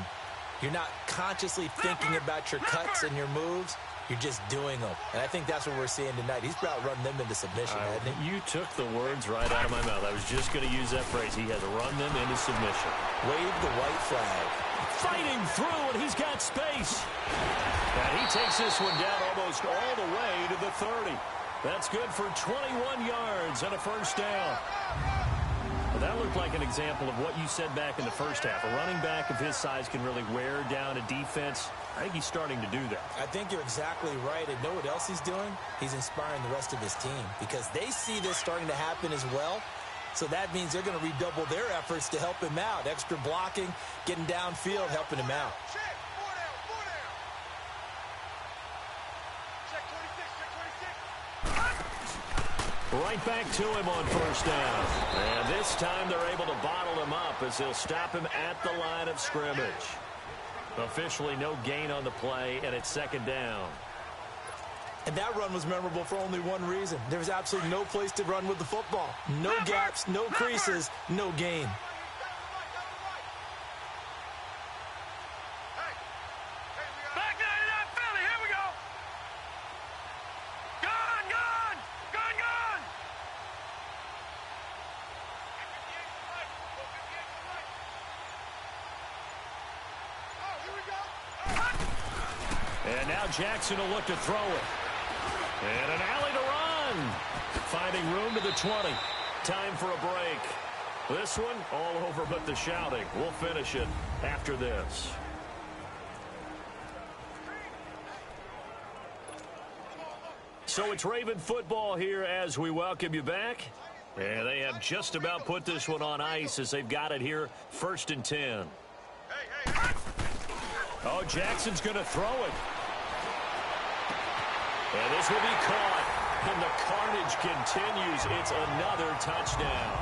you're not consciously thinking about your cuts and your moves. You're just doing them. And I think that's what we're seeing tonight. He's about running them into submission, hasn't he? You took the words right out of my mouth. I was just going to use that phrase. He has run them into submission. Wave the white flag. Fighting through, and he's got space. And he takes this one down almost all the way to the 30. That's good for 21 yards and a first down. Well, that looked like an example of what you said back in the first half. A running back of his size can really wear down a defense. I think he's starting to do that. I think you're exactly right. And know what else he's doing? He's inspiring the rest of his team because they see this starting to happen as well. So that means they're going to redouble their efforts to help him out. Extra blocking, getting downfield, helping him out. Right back to him on first down. And this time they're able to bottle him up as they'll stop him at the line of scrimmage. Officially no gain on the play, and it's second down. And that run was memorable for only one reason. There was absolutely no place to run with the football. No gaps, no creases, no gain. And now Jackson will look to throw it. And an alley to run. Finding room to the 20. Time for a break. This one all over but the shouting. We'll finish it after this. So it's Raven football here as we welcome you back. And they have just about put this one on ice as they've got it here, 1st and 10. Oh, Jackson's going to throw it. And this will be caught. And the carnage continues. It's another touchdown.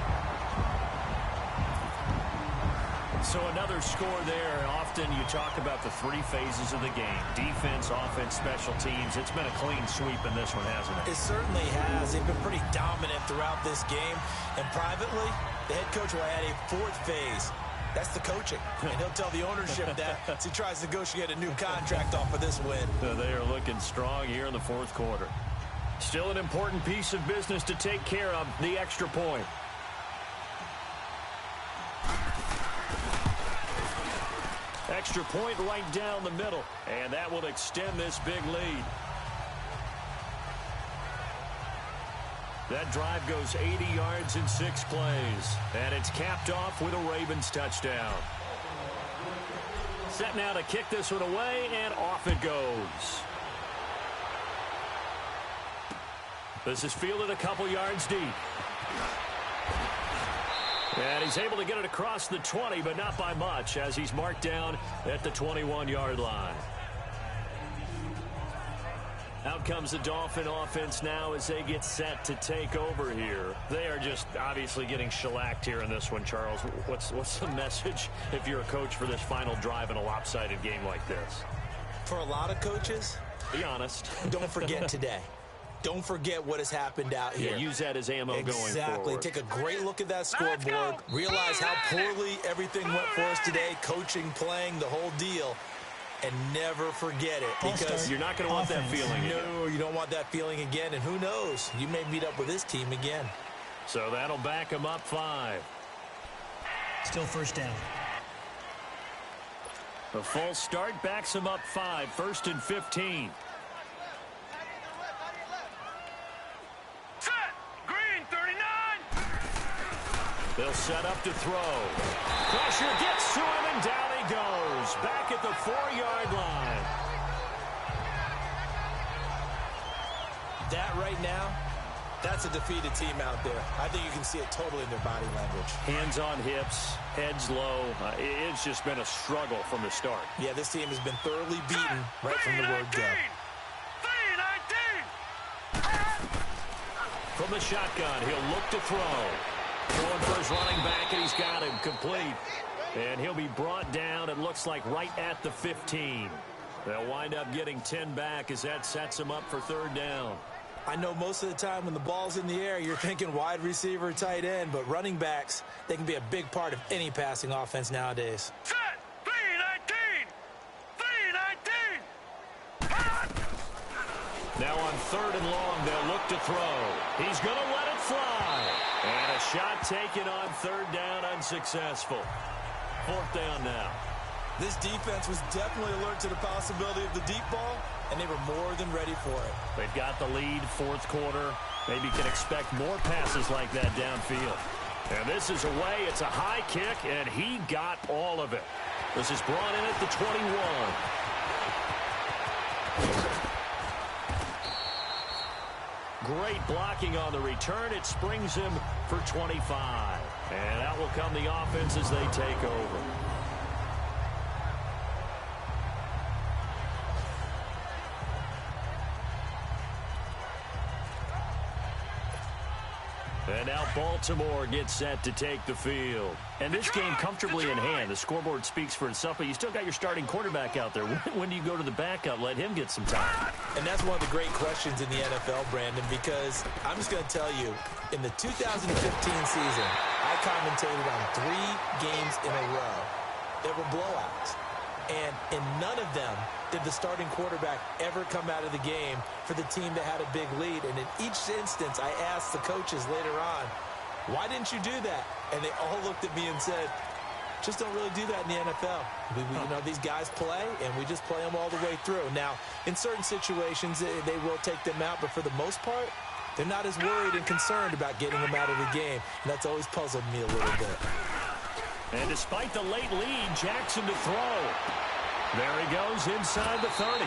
So another score there. Often you talk about the three phases of the game. Defense, offense, special teams. It's been a clean sweep in this one, hasn't it? It certainly has. They've been pretty dominant throughout this game. And privately, the head coach will add a fourth phase. That's the coaching. And he'll tell the ownership that as he tries to negotiate a new contract off of this win. They are looking strong here in the fourth quarter. Still an important piece of business to take care of, the extra point. Extra point right down the middle, and that will extend this big lead. That drive goes 80 yards in 6 plays, and it's capped off with a Ravens touchdown. Set now to kick this one away, and off it goes. This is fielded a couple yards deep. And he's able to get it across the 20, but not by much, as he's marked down at the 21-yard line. Out comes the Dolphin offense now as they get set to take over here. They are just obviously getting shellacked here in this one, Charles. What's the message if you're a coach for this final drive in a lopsided game like this? For a lot of coaches, be honest. Don't forget today. Don't forget what has happened out here. Yeah, use that as ammo going forward. Exactly. Take a great look at that scoreboard. Realize how poorly everything went for us today. Coaching, playing, the whole deal. And never forget it. Because you're not going to want that feeling again. No, you don't want that feeling again. And who knows? You may meet up with this team again. So that'll back them up 5. Still first down. The false start backs them up 5. 1st and 15. They'll set up to throw. Pressure gets to him, and down he goes. Back at the 4-yard line. That right now, that's a defeated team out there. I think you can see it totally in their body language. Hands on hips, heads low. It's just been a struggle from the start. Yeah, this team has been thoroughly beaten right from the word go. From the shotgun, he'll look to throw. Going for his running back, and he's got him complete. And he'll be brought down, it looks like, right at the 15. They'll wind up getting 10 back as that sets him up for 3rd down. I know most of the time when the ball's in the air, you're thinking wide receiver, tight end, but running backs, they can be a big part of any passing offense nowadays. Set! 3-19! Now on 3rd and long, they'll look to throw. He's going to let it fly. And a shot taken on 3rd down, unsuccessful. 4th down now. This defense was definitely alert to the possibility of the deep ball, and they were more than ready for it. They've got the lead, 4th quarter. Maybe can expect more passes like that downfield. And this is away. It's a high kick, and he got all of it. This is brought in at the 21. Great blocking on the return. It springs him for 25. And out will come the offense as they take over. And now Baltimore gets set to take the field. And this game comfortably in hand. The scoreboard speaks for itself, but you still got your starting quarterback out there. When do you go to the backup? Let him get some time. And that's one of the great questions in the NFL, Brandon, because I'm just going to tell you, in the 2015 season, I commentated on 3 games in a row that were blowouts. And in none of them did the starting quarterback ever come out of the game for the team that had a big lead. And in each instance, I asked the coaches later on, why didn't you do that? And they all looked at me and said, just don't really do that in the NFL. You know, these guys play, and we just play them all the way through. Now, in certain situations, they will take them out, but for the most part, they're not as worried and concerned about getting them out of the game. And that's always puzzled me a little bit. And despite the late lead, Jackson to throw. There he goes inside the 30.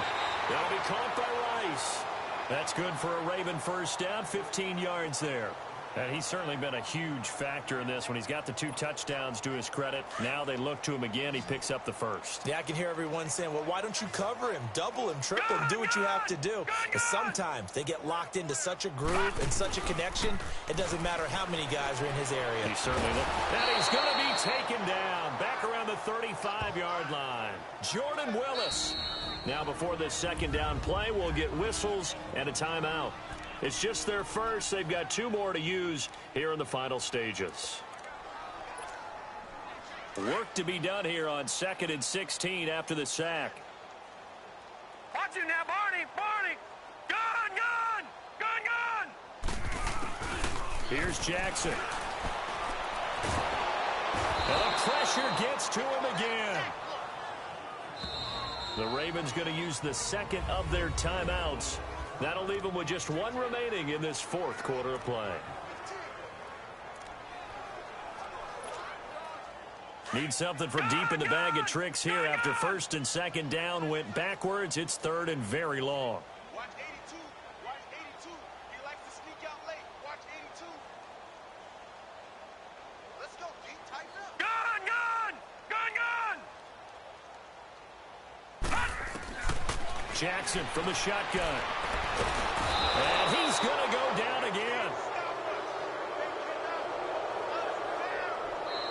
That'll be caught by Rice. That's good for a Raven first down, 15 yards there. And he's certainly been a huge factor in this when he's got the 2 touchdowns to his credit. Now they look to him again. He picks up the first. Yeah, I can hear everyone saying, well, why don't you cover him, double him, triple him, do what you have to do. But sometimes they get locked into such a groove and such a connection, it doesn't matter how many guys are in his area. He certainly looks. And he's going to be taken down back around the 35-yard line. Jordan Willis. Now before this second down play, we'll get whistles and a timeout. It's just their first. They've got 2 more to use here in the final stages. Work to be done here on 2nd and 16 after the sack. Watch him now, Barney. Barney. Gun. Here's Jackson. And the pressure gets to him again. The Ravens going to use the second of their timeouts. That'll leave them with just 1 remaining in this 4th quarter of play. Need something from deep in the bag of tricks here after 1st and 2nd down went backwards. It's 3rd and very long. Watch 82. Watch 82. He likes to sneak out late. Watch 82. Let's go, D. Tighten up. Gun. Jackson from the shotgun. And he's going to go down again.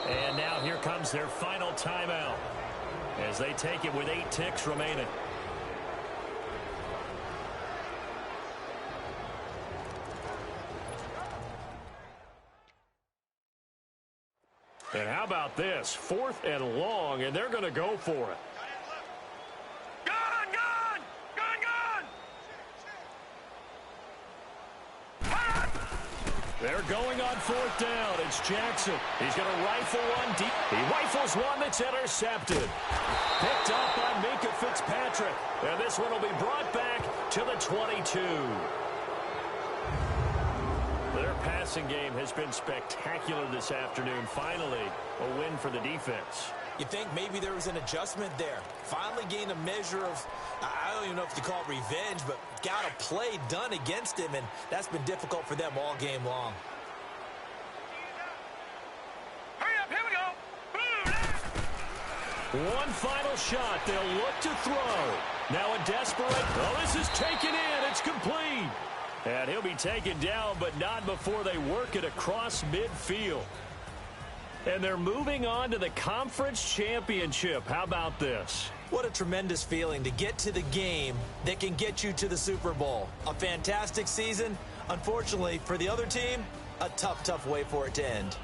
And now here comes their final timeout as they take it with 8 ticks remaining. And how about this? 4th and long, and they're going to go for it. They're going on 4th down. It's Jackson. He's going to rifle one deep. He rifles one that's intercepted. Picked up by Minka Fitzpatrick. And this one will be brought back to the 22. Their passing game has been spectacular this afternoon. Finally, a win for the defense. You think maybe there was an adjustment there. Finally gained a measure of, I don't even know if you call it revenge, but got a play done against him, and that's been difficult for them all game long. Hurry up, here we go. One final shot. They'll look to throw. Now a desperate. Oh, this is taken in. It's complete. And he'll be taken down, but not before they work it across midfield. And they're moving on to the conference championship. How about this? What a tremendous feeling to get to the game that can get you to the Super Bowl. A fantastic season. Unfortunately, for the other team, a tough way for it to end.